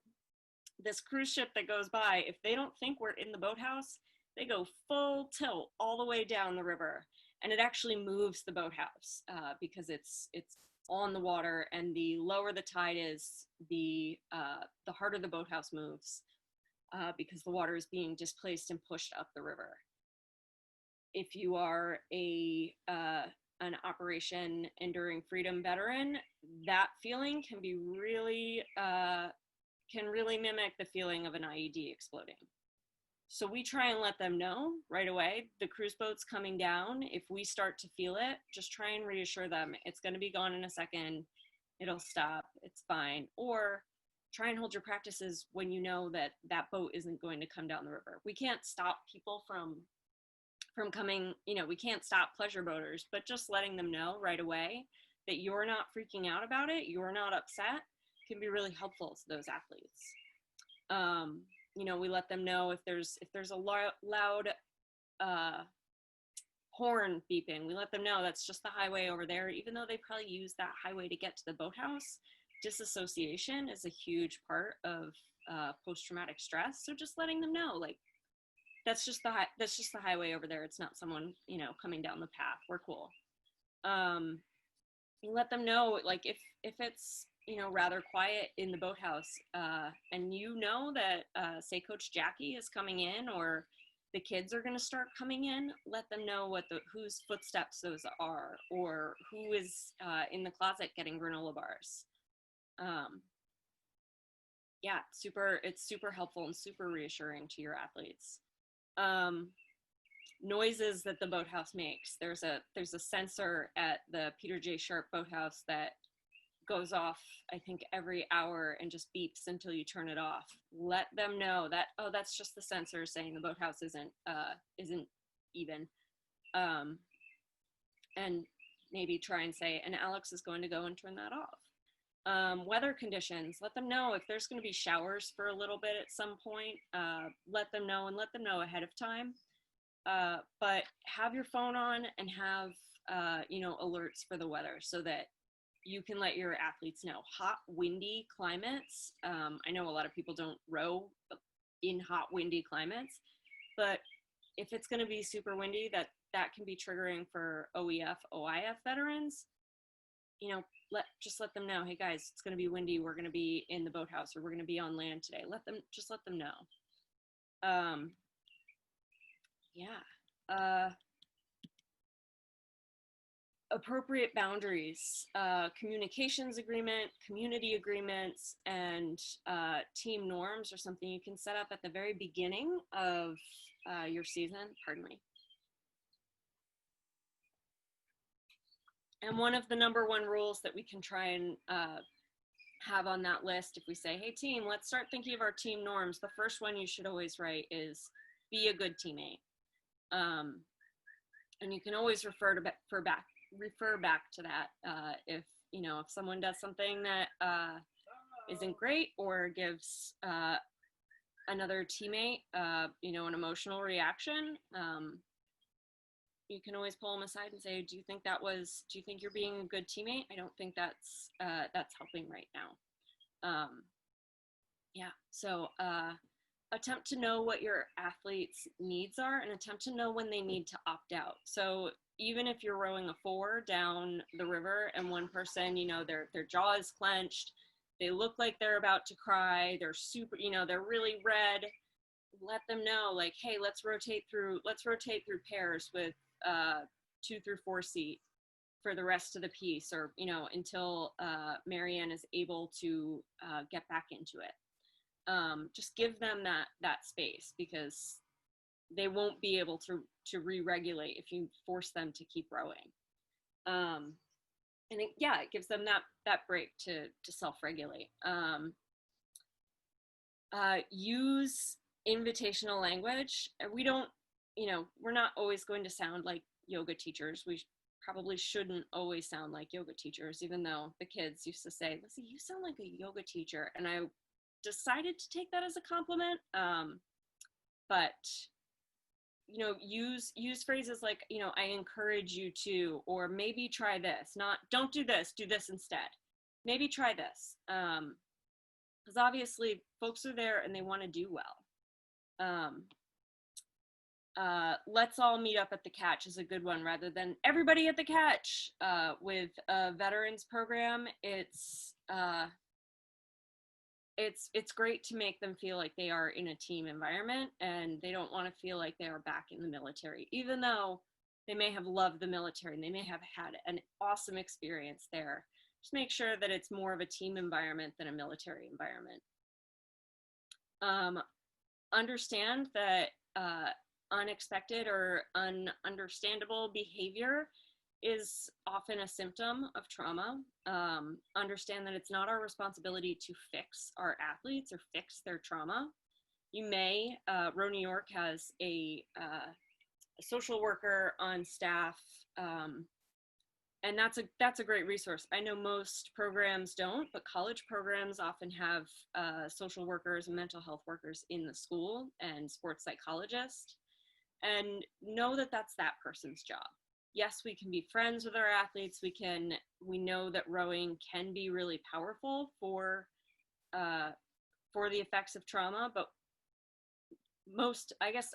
this cruise ship that goes by, if they don't think we're in the boathouse, they go full tilt all the way down the river, and it actually moves the boathouse because it's on the water, and the lower the tide is, the harder the boathouse moves because the water is being displaced and pushed up the river. If you are an Operation Enduring Freedom veteran, that feeling can be really mimic the feeling of an IED exploding. So we try and let them know right away, the cruise boat's coming down. If we start to feel it, just try and reassure them it's going to be gone in a second, it'll stop, it's fine. Or try and hold your practices when you know that that boat isn't going to come down the river. We can't stop people from coming, we can't stop pleasure boaters, but just letting them know right away that you're not freaking out about it, you're not upset, can be really helpful to those athletes. We let them know if there's a loud horn beeping, we let them know that's just the highway over there, even though they probably use that highway to get to the boathouse. Disassociation is a huge part of post-traumatic stress. So just letting them know, like, that's just the highway over there. It's not someone, coming down the path. We're cool. You let them know, like, if it's, rather quiet in the boathouse, and that, say, Coach Jackie is coming in, or the kids are going to start coming in, let them know whose footsteps those are, or who is in the closet getting granola bars. It's super helpful and super reassuring to your athletes. Noises that the boathouse makes. There's a sensor at the Peter J. Sharp boathouse that goes off, I think, every hour and just beeps until you turn it off. Let them know that, oh, that's just the sensor saying the boathouse isn't even. And maybe try and say, and Alex is going to go and turn that off. Weather conditions, let them know if there's going to be showers for a little bit at some point. Let them know, and let them know ahead of time. But have your phone on and have alerts for the weather so that you can let your athletes know. Hot, windy climates. I know a lot of people don't row in hot, windy climates, but if it's going to be super windy, that can be triggering for OEF, OIF veterans. Just let them know, hey guys, it's going to be windy. We're going to be in the boathouse, or we're going to be on land today. Let them know. Appropriate boundaries, communications agreement, community agreements, and team norms are something you can set up at the very beginning of your season. Pardon me. And one of the number one rules that we can try and have on that list, if we say, hey team, let's start thinking of our team norms, the first one you should always write is be a good teammate. And you can always refer back to that if someone does something that isn't great, or gives another teammate an emotional reaction. You can always pull them aside and say, do you think you're being a good teammate? I don't think that's helping right now. So attempt to know what your athletes' needs are, and attempt to know when they need to opt out. So even if you're rowing a 4 down the river and one person, their jaw is clenched, they look like they're about to cry, they're super, they're really red, let them know, like, hey, let's rotate through pairs with 2 through 4 seat for the rest of the piece, or until Marianne is able to get back into it. Just give them that space, because they won't be able to re-regulate if you force them to keep rowing. And it gives them that break to self-regulate. Use invitational language. We're not always going to sound like yoga teachers. We probably shouldn't always sound like yoga teachers, even though the kids used to say, Lizzie, you sound like a yoga teacher. And I decided to take that as a compliment. But use phrases like, I encourage you to, or maybe try this, not don't do this, do this instead. Maybe try this. Because obviously folks are there and they want to do well. Let's all meet up at the catch is a good one, rather than everybody at the catch. With a veterans program, it's great to make them feel like they are in a team environment and they don't want to feel like they are back in the military, even though they may have loved the military and they may have had an awesome experience there. Just make sure that it's more of a team environment than a military environment. Understand that unexpected or ununderstandable behavior is often a symptom of trauma. Understand that it's not our responsibility to fix our athletes or fix their trauma. You may, Row New York has a social worker on staff, and that's a great resource. I know most programs don't, but college programs often have social workers and mental health workers in the school, and sports psychologists, and know that that's that person's job. Yes, we can be friends with our athletes. We know that rowing can be really powerful for the effects of trauma, but I guess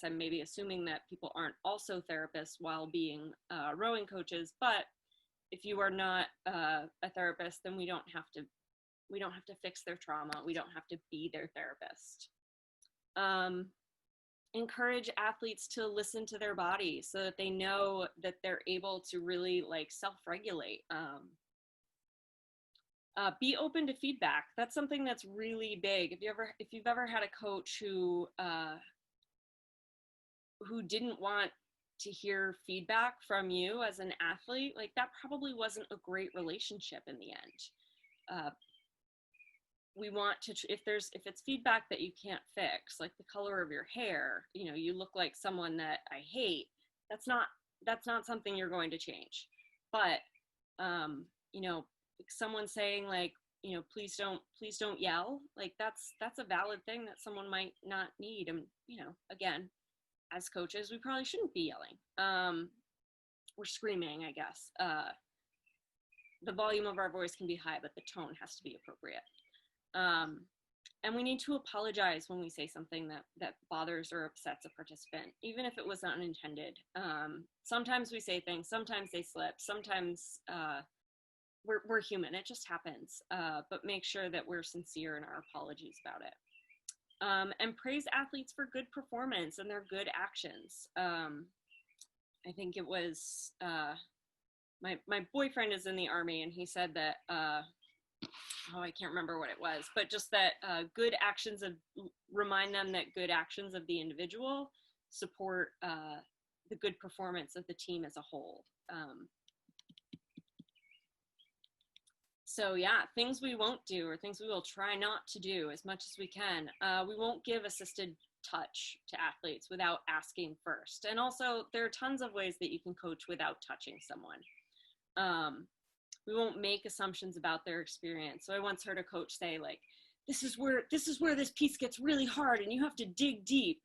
I'm maybe assuming that people aren't also therapists while being rowing coaches. But if you are not a therapist, then we don't have to fix their trauma. We don't have to be their therapist. Encourage athletes to listen to their body so that they know that they're able to really self-regulate. Be open to feedback. That's something that's really big. If you've ever had a coach who didn't want to hear feedback from you as an athlete, like that probably wasn't a great relationship in the end. We want to, if it's feedback that you can't fix, like the color of your hair, you know, you look like someone that I hate, that's not something you're going to change. But, you know, someone saying like, you know, please don't yell, like that's a valid thing that someone might not need. And, you know, again, as coaches, we probably shouldn't be yelling. We're screaming, I guess. The volume of our voice can be high, but the tone has to be appropriate. And we need to apologize when we say something that bothers or upsets a participant, even if it was unintended. Sometimes we say things, sometimes they slip, sometimes we're human, it just happens. But make sure that we're sincere in our apologies about it. And praise athletes for good performance and their good actions. I think it was, my boyfriend is in the Army, and he said that, I can't remember what it was, but just that good actions remind them that good actions of the individual support the good performance of the team as a whole. So yeah, things we won't do, or things we will try not to do as much as we can. We won't give assisted touch to athletes without asking first. And also, there are tons of ways that you can coach without touching someone. We won't make assumptions about their experience. So I once heard a coach say, like, this is where this piece gets really hard and you have to dig deep.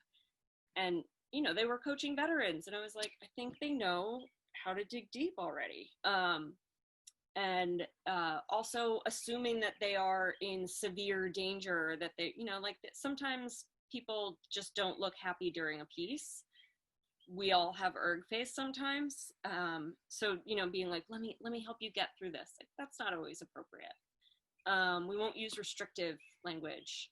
And, you know, they were coaching veterans, and I was like, I think they know how to dig deep already. And also assuming that they are in severe danger, that they, you know, like sometimes people just don't look happy during a piece. We all have erg face sometimes. So, you know, being like, let me help you get through this. Like, that's not always appropriate. We won't use restrictive language.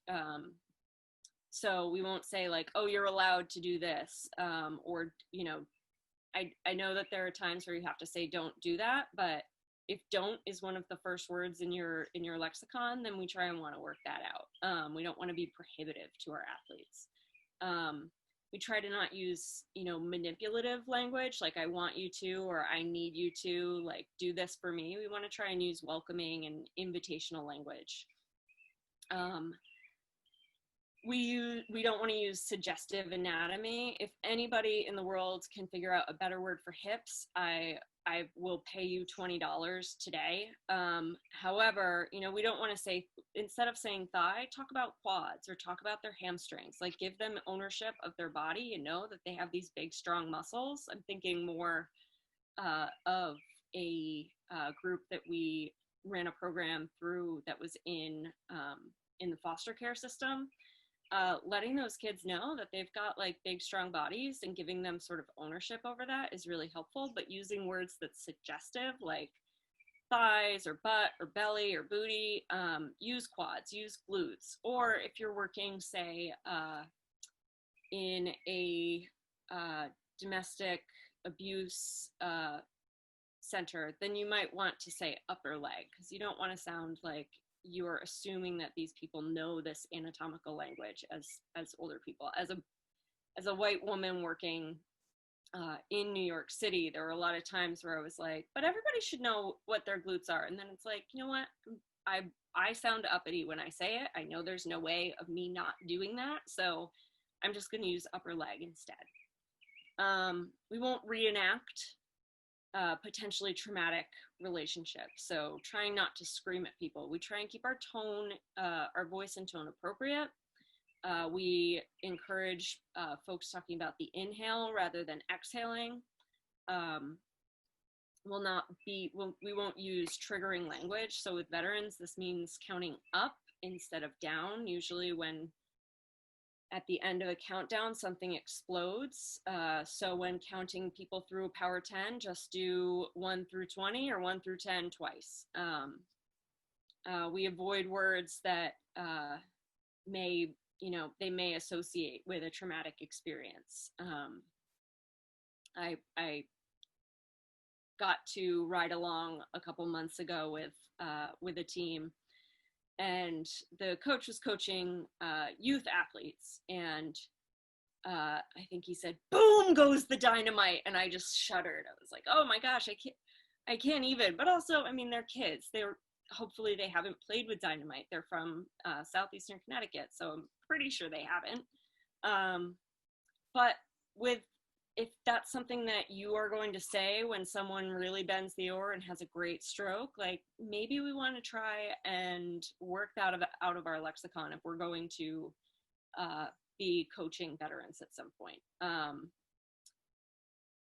So we won't say like, oh, you're allowed to do this. Or, you know, I know that there are times where you have to say, don't do that, but if don't is one of the first words in your lexicon, then we try and want to work that out. We don't want to be prohibitive to our athletes. We try to not use, you know, manipulative language, like I want you to, or I need you to, like, do this for me. We want to try and use welcoming and invitational language. We don't want to use suggestive anatomy. If anybody in the world can figure out a better word for hips, I will pay you $20 today. However, you know, we don't want to say, instead of saying thigh, talk about quads or talk about their hamstrings. Like, give them ownership of their body and know that they have these big, strong muscles. I'm thinking more of a group that we ran a program through that was in the foster care system. Letting those kids know that they've got like big, strong bodies and giving them sort of ownership over that is really helpful, but using words that's suggestive, like thighs or butt or belly or booty, use quads, use glutes. Or if you're working, say, in a domestic abuse center, then you might want to say upper leg, because you don't want to sound like you're assuming that these people know this anatomical language as older people. As a white woman working in New York City, there were a lot of times where I was like, but everybody should know what their glutes are. And then it's like, you know what? I sound uppity when I say it. I know there's no way of me not doing that. So I'm just going to use upper leg instead. We won't reenact potentially traumatic relationships. So trying not to scream at people. We try and keep our tone, our voice and tone appropriate. We encourage folks talking about the inhale rather than exhaling. We won't use triggering language. So with veterans, this means counting up instead of down. Usually when at the end of a countdown, something explodes. So when counting people through a power 10, just do 1 through 20 or 1 through 10 twice. We avoid words that they may associate with a traumatic experience. I got to ride along a couple months ago with a team, and the coach was coaching youth athletes, and I think he said, boom goes the dynamite. And I just shuddered. I was like, oh my gosh, I can't even. But also, I mean, they're kids. Hopefully they haven't played with dynamite. They're from southeastern Connecticut, so I'm pretty sure they haven't. But if that's something that you are going to say when someone really bends the oar and has a great stroke, like maybe we want to try and work that out of our lexicon if we're going to be coaching veterans at some point.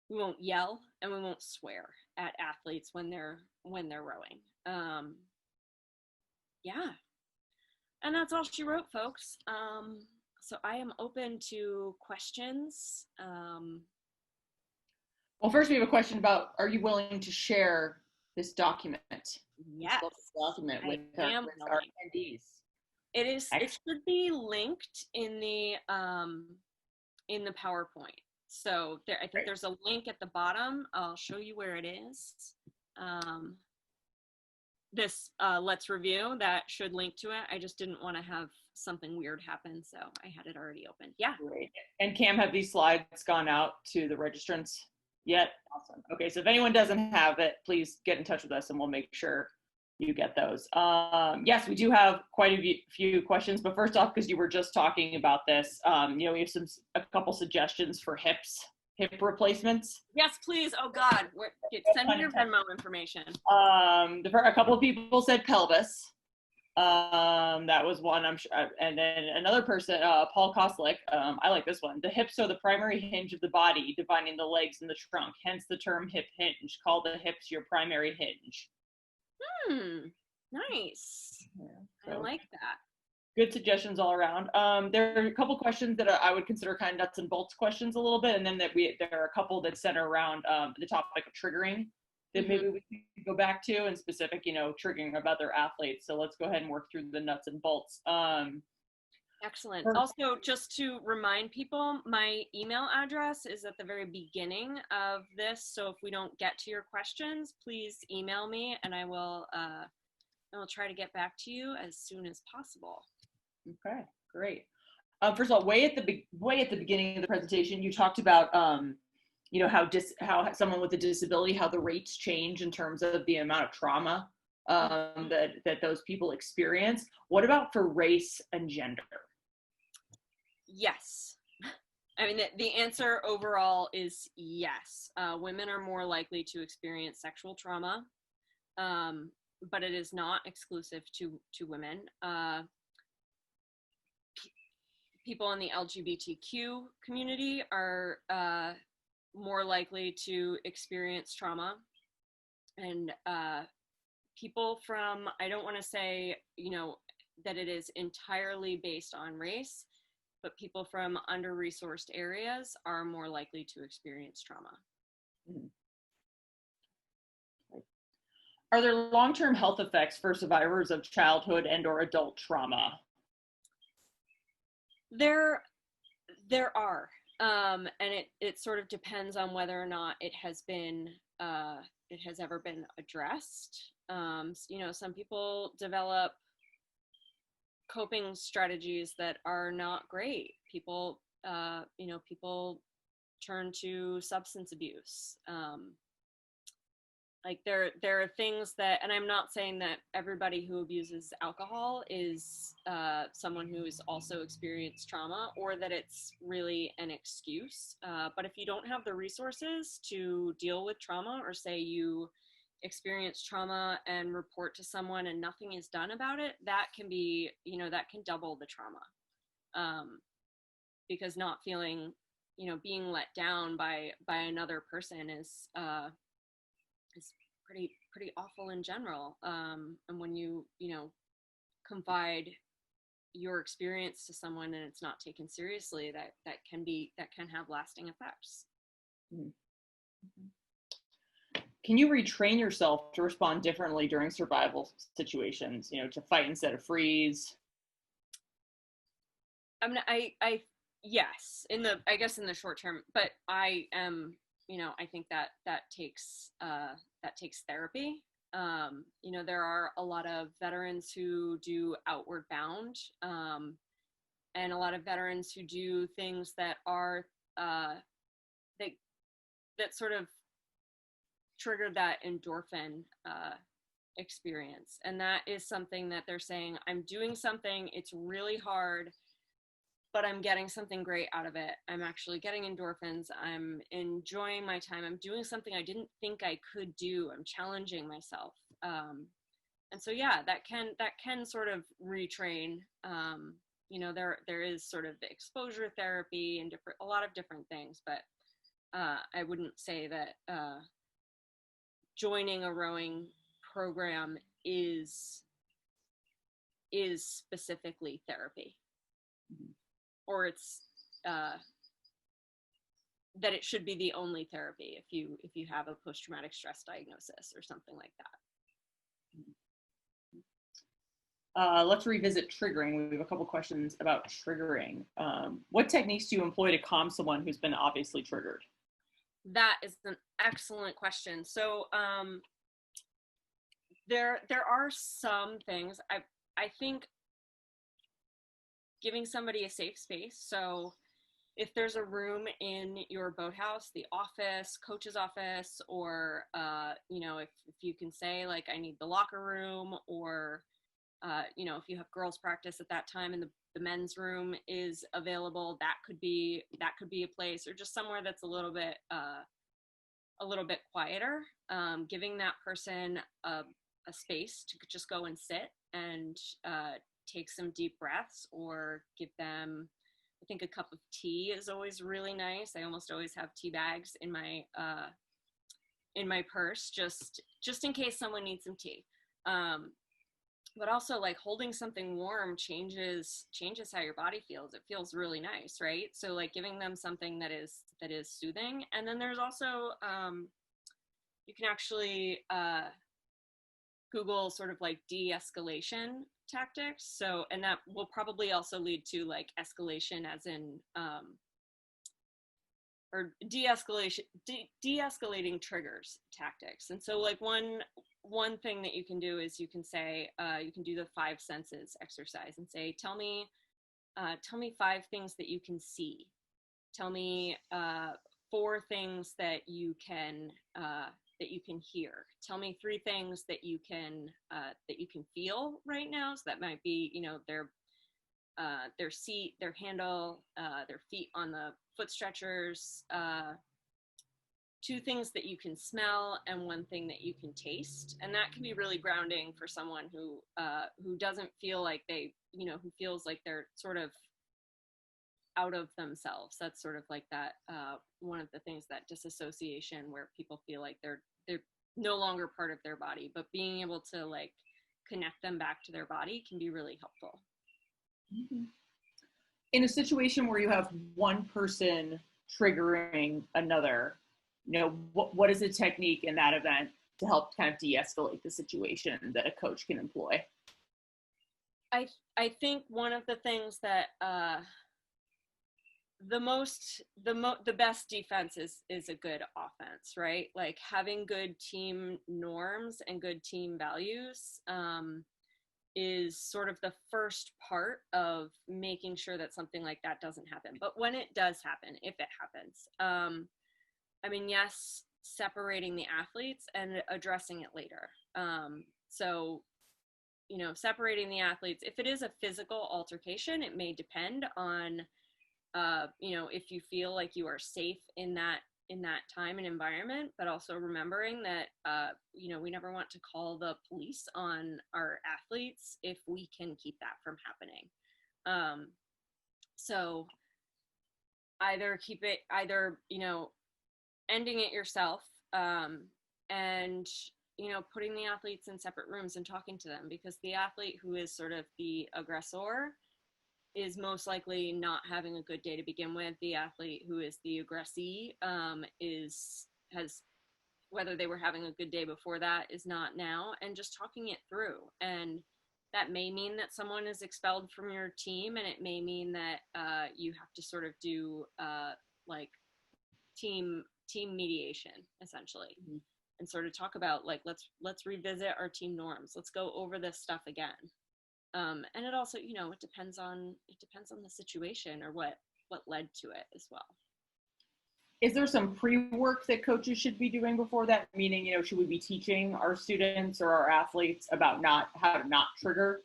We won't yell and we won't swear at athletes when they're rowing. Yeah, and that's all she wrote, folks. So I am open to questions. Well, first we have a question about, are you willing to share this document? Yes, this document with our attendees. It should be linked in the PowerPoint. So I think there's a link at the bottom. I'll show you where it is. This Let's Review, that should link to it. I just didn't want to have something weird happen, so I had it already open. Yeah. Great. And Cam, have these slides gone out to the registrants yet? Awesome. Okay, so if anyone doesn't have it, please get in touch with us and we'll make sure you get those. Yes, we do have quite a few questions, but first off, because you were just talking about this, we have a couple suggestions for hip replacements. Yes, please. Oh God, send me your Venmo information. A couple of people said pelvis. That was one, I'm sure. And then another person, Paul Koslick, I like this one. The hips are the primary hinge of the body, dividing the legs and the trunk. Hence the term hip hinge. Call the hips your primary hinge. Nice. Yeah, so I like that. Good suggestions all around. There are a couple questions that I would consider kind of nuts and bolts questions a little bit, and then there are a couple that center around the topic of triggering that maybe we could go back to, and specific, triggering of other athletes. So let's go ahead and work through the nuts and bolts. Excellent. Also, just to remind people, my email address is at the very beginning of this. So if we don't get to your questions, please email me and I will try to get back to you as soon as possible. Okay, great. First of all, way at the beginning of the presentation, you talked about how someone with a disability, how the rates change in terms of the amount of trauma that those people experience. What about for race and gender? Yes. I mean, the answer overall is yes. Women are more likely to experience sexual trauma, but it is not exclusive to women. People in the LGBTQ community are more likely to experience trauma, and people from, I don't want to say, that it is entirely based on race, but people from under-resourced areas are more likely to experience trauma. Are there long-term health effects for survivors of childhood and or adult trauma? There are, and it sort of depends on whether or not it has ever been addressed. Some people develop coping strategies that are not great. People turn to substance abuse. Like there are things that, and I'm not saying that everybody who abuses alcohol is someone who's also experienced trauma, or that it's really an excuse. But if you don't have the resources to deal with trauma, or say you experience trauma and report to someone and nothing is done about it, that can be, that can double the trauma. Because not feeling, being let down by another person is pretty awful in general. And when you confide your experience to someone and it's not taken seriously, that can have lasting effects. Mm-hmm. Can you retrain yourself to respond differently during survival situations, to fight instead of freeze? I mean, yes, in the short term, but I am, I think that takes therapy. There are a lot of veterans who do outward bound, and a lot of veterans who do things that are that sort of trigger that endorphin experience. And that is something that they're saying, I'm doing something, it's really hard, but I'm getting something great out of it. I'm actually getting endorphins. I'm enjoying my time. I'm doing something I didn't think I could do. I'm challenging myself. And so, yeah, that can sort of retrain. You know, there is sort of the exposure therapy and a lot of different things, but I wouldn't say that joining a rowing program is specifically therapy, or it's that it should be the only therapy if you have a post-traumatic stress diagnosis or something like that. Let's revisit triggering. We have a couple questions about triggering. What techniques do you employ to calm someone who's been obviously triggered? That is an excellent question. So there are some things. I think giving somebody a safe space. So if there's a room in your boathouse, the office, coach's office, or you know, if you can say like, I need the locker room, or you know, if you have girls practice at that time and the men's room is available, that could be a place, or just somewhere that's a little bit quieter, giving that person a space to just go and sit and take some deep breaths, or give them, I think a cup of tea is always really nice. I almost always have tea bags in my purse, just in case someone needs some tea. But also, like, holding something warm changes how your body feels. It feels really nice, right? So like giving them something that is soothing. And then there's also you can actually Google sort of like de-escalation tactics. So, and that will probably also lead to like escalation, as in or de-escalating triggers tactics. And so like one thing that you can do is you can say, you can do the 5 senses exercise and say, tell me 5 things that you can see. Tell me 4 things that you can hear. Tell me 3 things that you can feel right now. So that might be, you know, their seat, their handle, their feet on the foot stretchers, 2 things that you can smell, and 1 thing that you can taste. And that can be really grounding for someone who doesn't feel like they, you know, who feels like they're sort of out of themselves. That's sort of like that, one of the things, that disassociation, where people feel like they're no longer part of their body, but being able to like connect them back to their body can be really helpful. Mm-hmm. In a situation where you have one person triggering another, you know, what is a technique in that event to help kind of de-escalate the situation that a coach can employ? I think one of the things that the best defense is a good offense, right? Like having good team norms and good team values is sort of the first part of making sure that something like that doesn't happen. But when it does happen, if it happens, I mean, yes, separating the athletes and addressing it later. So, you know, separating the athletes, if it is a physical altercation, it may depend on, you know, if you feel like you are safe in that time and environment, but also remembering that, you know, we never want to call the police on our athletes if we can keep that from happening. So either you know, ending it yourself, and, you know, putting the athletes in separate rooms and talking to them, because the athlete who is sort of the aggressor is most likely not having a good day to begin with. The athlete who is the aggressee has, whether they were having a good day before that, is not now, and just talking it through. And that may mean that someone is expelled from your team, and it may mean that you have to sort of do like team mediation, essentially. Mm-hmm. And sort of talk about like, let's revisit our team norms. Let's go over this stuff again. And it also, it depends on the situation or what led to it as well. Is there some pre-work that coaches should be doing before that? Meaning, should we be teaching our students or our athletes about how to not trigger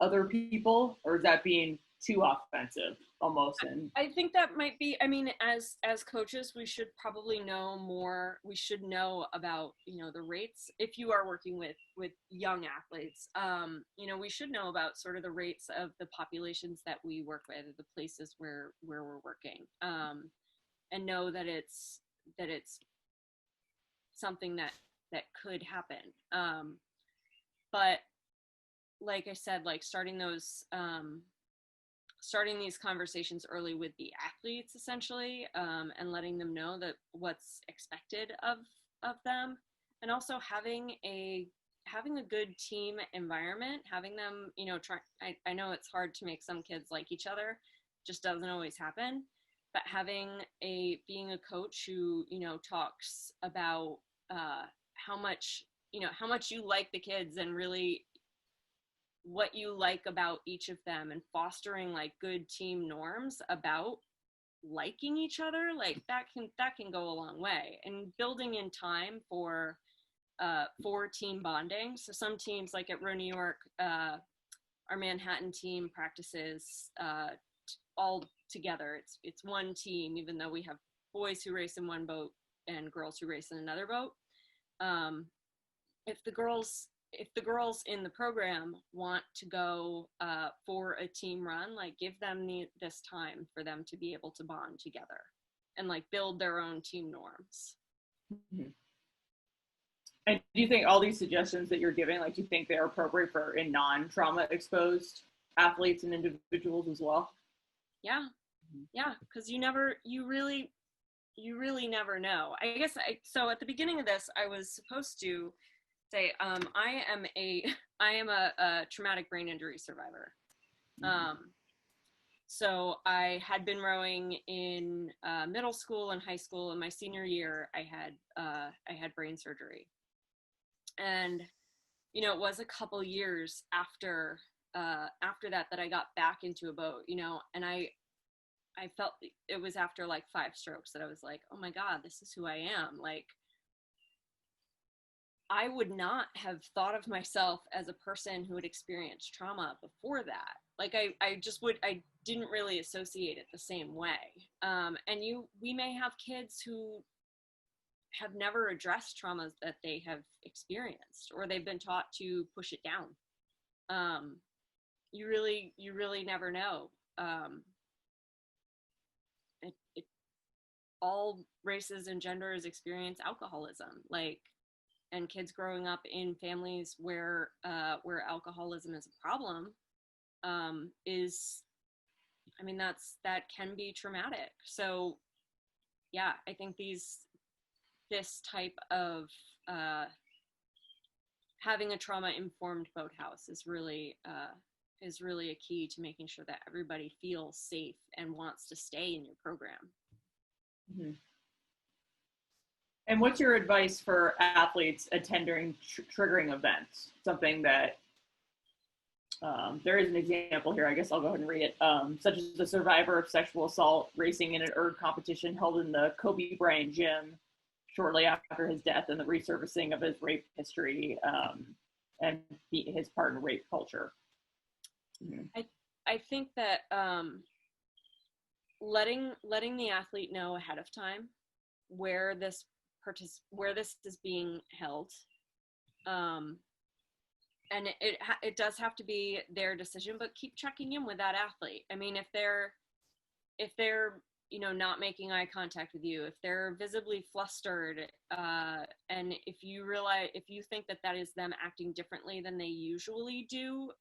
other people, or is that being too offensive almost? And I think that might be, as coaches, we should probably know more. We should know about, the rates. If you are working with young athletes, we should know about sort of the rates of the populations that we work with, the places where we're working, and know that it's something that could happen. But like I said, like starting these conversations early with the athletes, essentially, and letting them know that what's expected of them, and also having a good team environment, having them, I know it's hard to make some kids like each other, just doesn't always happen, but being a coach who, talks about how much you like the kids and really what you like about each of them, and fostering like good team norms about liking each other, like that can go a long way, and building in time for team bonding. So some teams, like at Row New York, our Manhattan team practices all together. It's one team, even though we have boys who race in one boat and girls who race in another boat. If the girls in the program want to go for a team run, like give them this time for them to be able to bond together and like build their own team norms. Mm-hmm. And do you think all these suggestions that you're giving, like, do you think they're appropriate for in non-trauma exposed athletes and individuals as well? Yeah, because you really never know. I guess so at the beginning of this, I was supposed to say, I am a traumatic brain injury survivor. So I had been rowing in middle school and high school. In my senior year, I had brain surgery, and it was a couple years after that I got back into a boat. And I felt it was after like 5 strokes that I was like, oh my God, this is who I am. Like, I would not have thought of myself as a person who had experienced trauma before that. Like I didn't really associate it the same way. And we may have kids who have never addressed traumas that they have experienced, or they've been taught to push it down. You really never know. All races and genders experience alcoholism, and kids growing up in families where alcoholism is a problem, that can be traumatic. So yeah, I think this type of having a trauma-informed boathouse is really a key to making sure that everybody feels safe and wants to stay in your program. Mm-hmm. And what's your advice for athletes attending triggering events? Something that there is an example here. I guess I'll go ahead and read it. Such as the survivor of sexual assault racing in an erg competition held in the Kobe Bryant gym shortly after his death, and the resurfacing of his rape history and his part in rape culture. Mm-hmm. I think that letting the athlete know ahead of time where this is being held, and it does have to be their decision, but keep checking in with that athlete. I mean, if they're not making eye contact with you, if they're visibly flustered, and if you think that is them acting differently than they usually do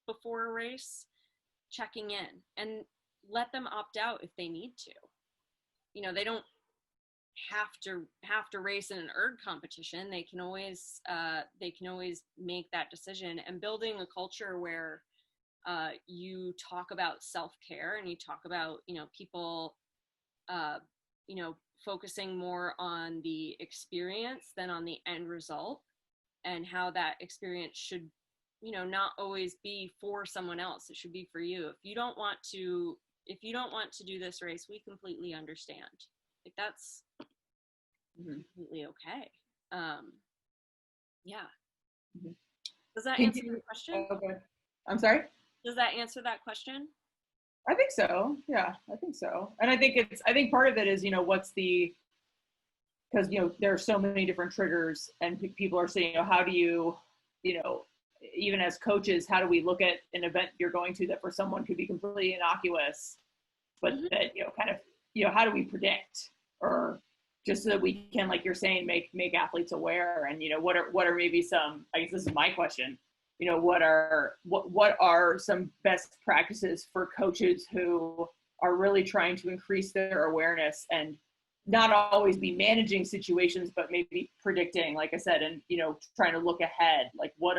before a race, checking in, and let them opt out if they need to. They don't have to race in an erg competition. They can always make that decision, and building a culture where you talk about self-care, and you talk about people focusing more on the experience than on the end result, and how that experience should not always be for someone else. It should be for you. If you don't want to do this race, we completely understand. Like, that's completely okay. Yeah. Does that answer the question? Okay. I'm sorry? Does that answer that question? I think so. Yeah, I think so. And I think part of it is, because, there are so many different triggers, and people are saying, how do you, even as coaches, how do we look at an event you're going to that for someone could be completely innocuous, but that, kind of, how do we predict, or just so that we can, like you're saying, make athletes aware, and, what are maybe some, I guess this is my question, what are some best practices for coaches who are really trying to increase their awareness and not always be managing situations, but maybe predicting, like I said, and, trying to look ahead. Like, I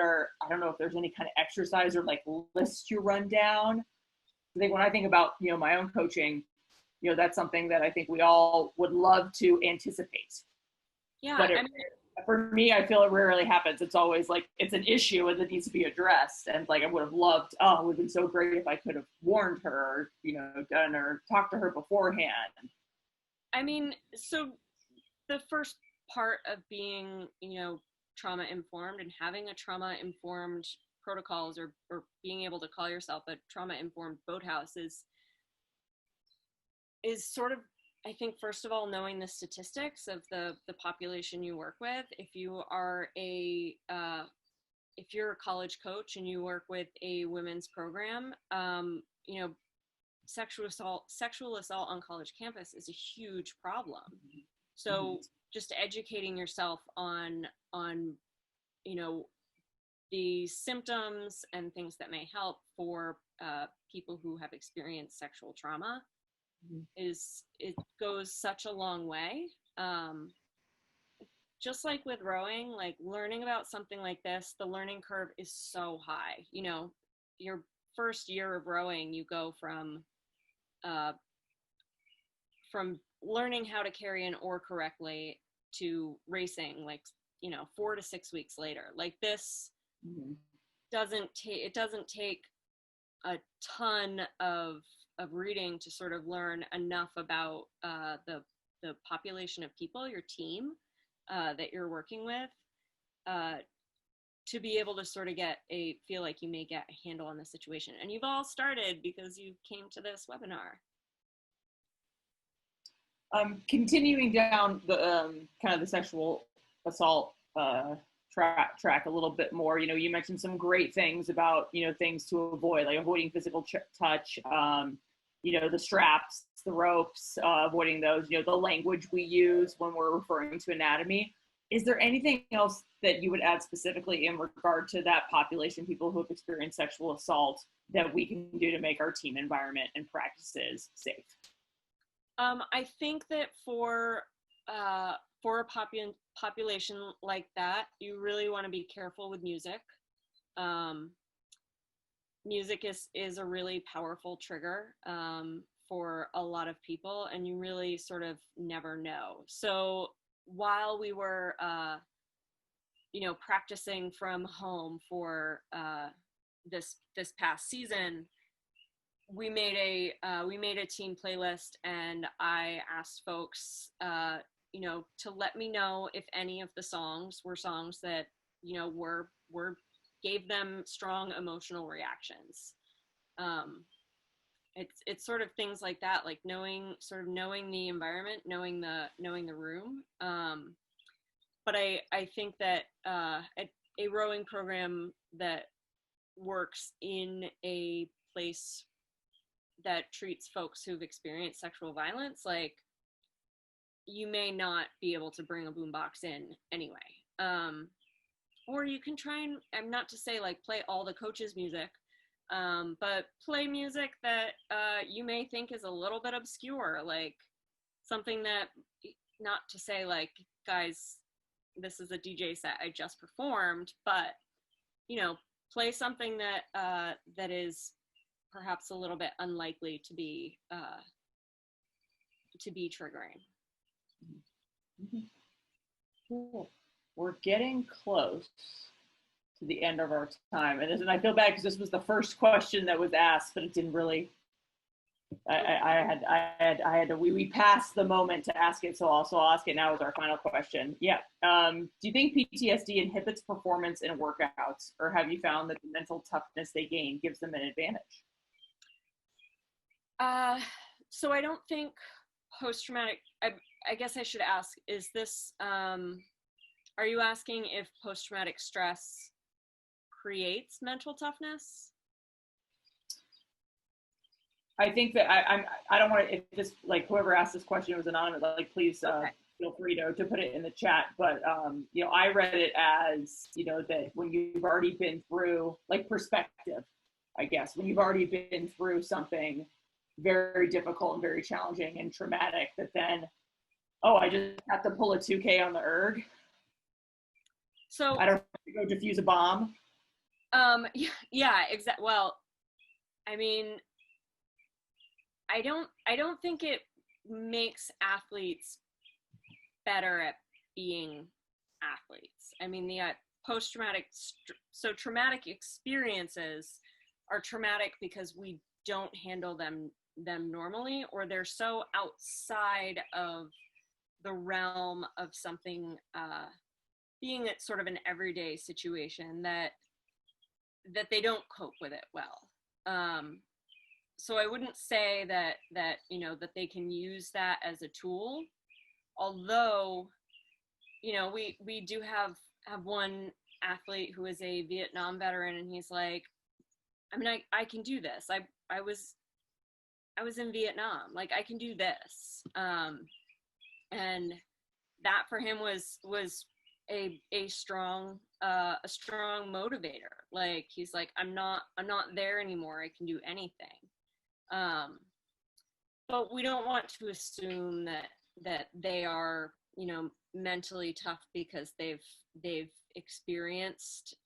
don't know if there's any kind of exercise or like list you run down. I think when I think about, my own coaching, that's something that I think we all would love to anticipate. Yeah. But for me, I feel it rarely happens. It's always like, it's an issue and it needs to be addressed. And like, I would have loved, it would have been so great if I could have warned her, done or talked to her beforehand. I mean, so the first part of being, trauma informed and having a trauma informed protocols, or being able to call yourself a trauma informed boathouse is sort of, I think, first of all, knowing the statistics of the population you work with. If you're a college coach and you work with a women's program, sexual assault on college campus is a huge problem. So just educating yourself on the symptoms and things that may help for people who have experienced sexual trauma it goes such a long way. Just like with rowing, like learning about something like this, the learning curve is so high. Your first year of rowing, you go from learning how to carry an oar correctly to racing, like 4 to 6 weeks later. Like, this doesn't take a ton of reading to sort of learn enough about the population of people, your team that you're working with, to be able to sort of feel like you may get a handle on the situation. And you've all started because you came to this webinar. Continuing down the kind of the sexual assault track a little bit more, you mentioned some great things about, things to avoid, like avoiding physical touch, the straps, the ropes, avoiding those, the language we use when we're referring to anatomy. Is there anything else that you would add specifically in regard to that population, people who have experienced sexual assault, that we can do to make our team environment and practices safe? I think that for a population like that, you really want to be careful with music. Music is a really powerful trigger for a lot of people, and you really sort of never know. So while we were, practicing from home for this past season, we made a team playlist, and I asked folks, to let me know if any of the songs were songs that, gave them strong emotional reactions. It's sort of things like that, like knowing the environment, knowing the room. But I think that a rowing program that works in a place that treats folks who've experienced sexual violence, like, you may not be able to bring a boombox in anyway. Or you can try and, I'm not to say like play all the coaches' music, but play music that you may think is a little bit obscure, like something that, not to say like, guys, this is a DJ set I just performed, but, play something that that is perhaps a little bit unlikely to be triggering. Cool. We're getting close to the end of our time. And I feel bad because this was the first question that was asked, but it didn't really, we passed the moment to ask it. So I'll ask it now as our final question. Yeah. Do you think PTSD inhibits performance in workouts, or have you found that the mental toughness they gain gives them an advantage? So I don't think post-traumatic, I guess I should ask, is this, are you asking if post-traumatic stress creates mental toughness? I think that I don't want to, if this, like, whoever asked this question was anonymous, like, please Okay. feel free to put it in the chat. But, you know, I read it as, you know, that when you've already been through, like, perspective, I guess, when you've already been through something very difficult and very challenging and traumatic, that then, oh, I just have to pull a 2K on the erg. So I don't have to go defuse a bomb. yeah, exactly. Well, I mean, I don't think it makes athletes better at being athletes. I mean, the post-traumatic, so traumatic experiences are traumatic because we don't handle them normally, or they're so outside of the realm of something being at sort of an everyday situation that they don't cope with it well. So I wouldn't say that you know, that they can use that as a tool, although, you know, we do have one athlete who is a Vietnam veteran, and he's like, I mean, I can do this. I was in Vietnam, like, I can do this. And that for him was a strong motivator. Like, he's like, I'm not there anymore. I can do anything. But we don't want to assume that they are, you know, mentally tough because they've experienced,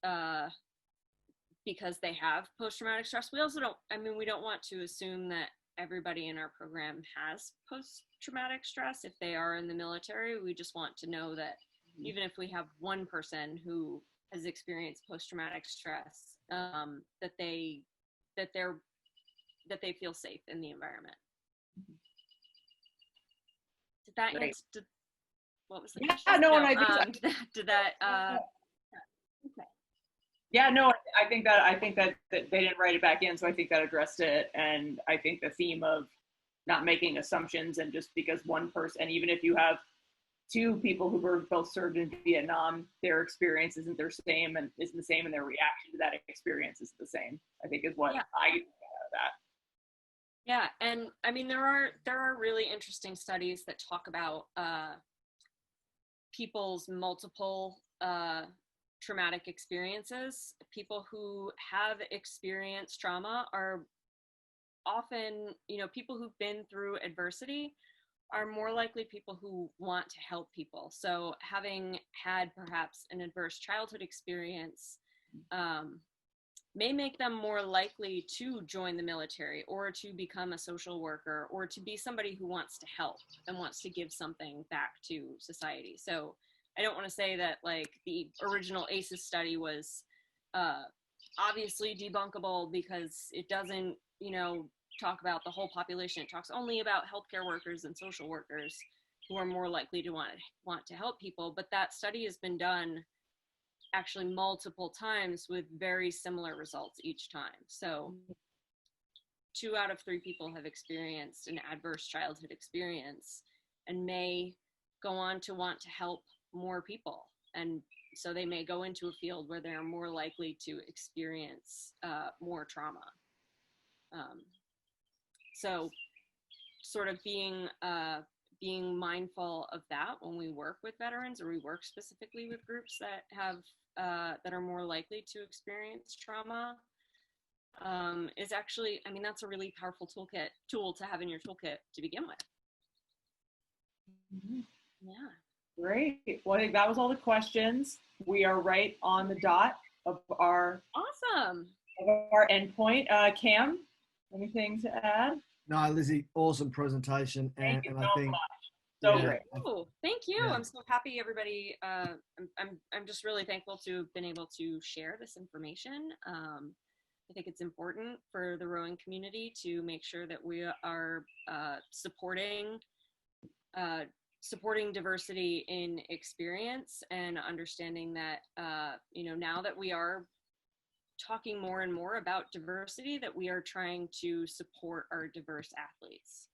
because they have post-traumatic stress. We also don't, I mean, we don't want to assume that everybody in our program has post-traumatic stress if they are in the military. We just want to know that even if we have one person who has experienced post-traumatic stress, that they feel safe in the environment. Did that answer? What was the question? Yeah, no, and I think did that? Okay. Yeah, no, I think that they didn't write it back in, so I think that addressed it. And I think the theme of not making assumptions, and just because one person, and even if you have two people who were both served in Vietnam, their experience isn't the same, and their reaction to that experience is the same, I think, is what I get out of that. Yeah, and I mean, there are really interesting studies that talk about people's multiple traumatic experiences. People who have experienced trauma are often, you know, people who've been through adversity are more likely people who want to help people. So having had perhaps an adverse childhood experience may make them more likely to join the military, or to become a social worker, or to be somebody who wants to help and wants to give something back to society. So I don't want to say that, like, the original ACEs study was obviously debunkable, because it doesn't, you know, talk about the whole population. It talks only about healthcare workers and social workers who are more likely to want to help people. But that study has been done actually multiple times with very similar results each time. So 2 out of 3 people have experienced an adverse childhood experience and may go on to want to help more people. And so they may go into a field where they're more likely to experience more trauma. So sort of being mindful of that when we work with veterans, or we work specifically with groups that have that are more likely to experience trauma, is actually, I mean, that's a really powerful tool to have in your toolkit to begin with. Mm-hmm. Yeah. Great. Well, I think that was all the questions. We are right on the dot of our endpoint. Cam, anything to add? No, Lizzie, awesome presentation, and I think So Yeah. great. Oh, thank you. Yeah. I'm so happy everybody, I'm just really thankful to have been able to share this information. I think it's important for the rowing community to make sure that we are supporting diversity in experience, and understanding that, now that we are talking more and more about diversity, that we are trying to support our diverse athletes.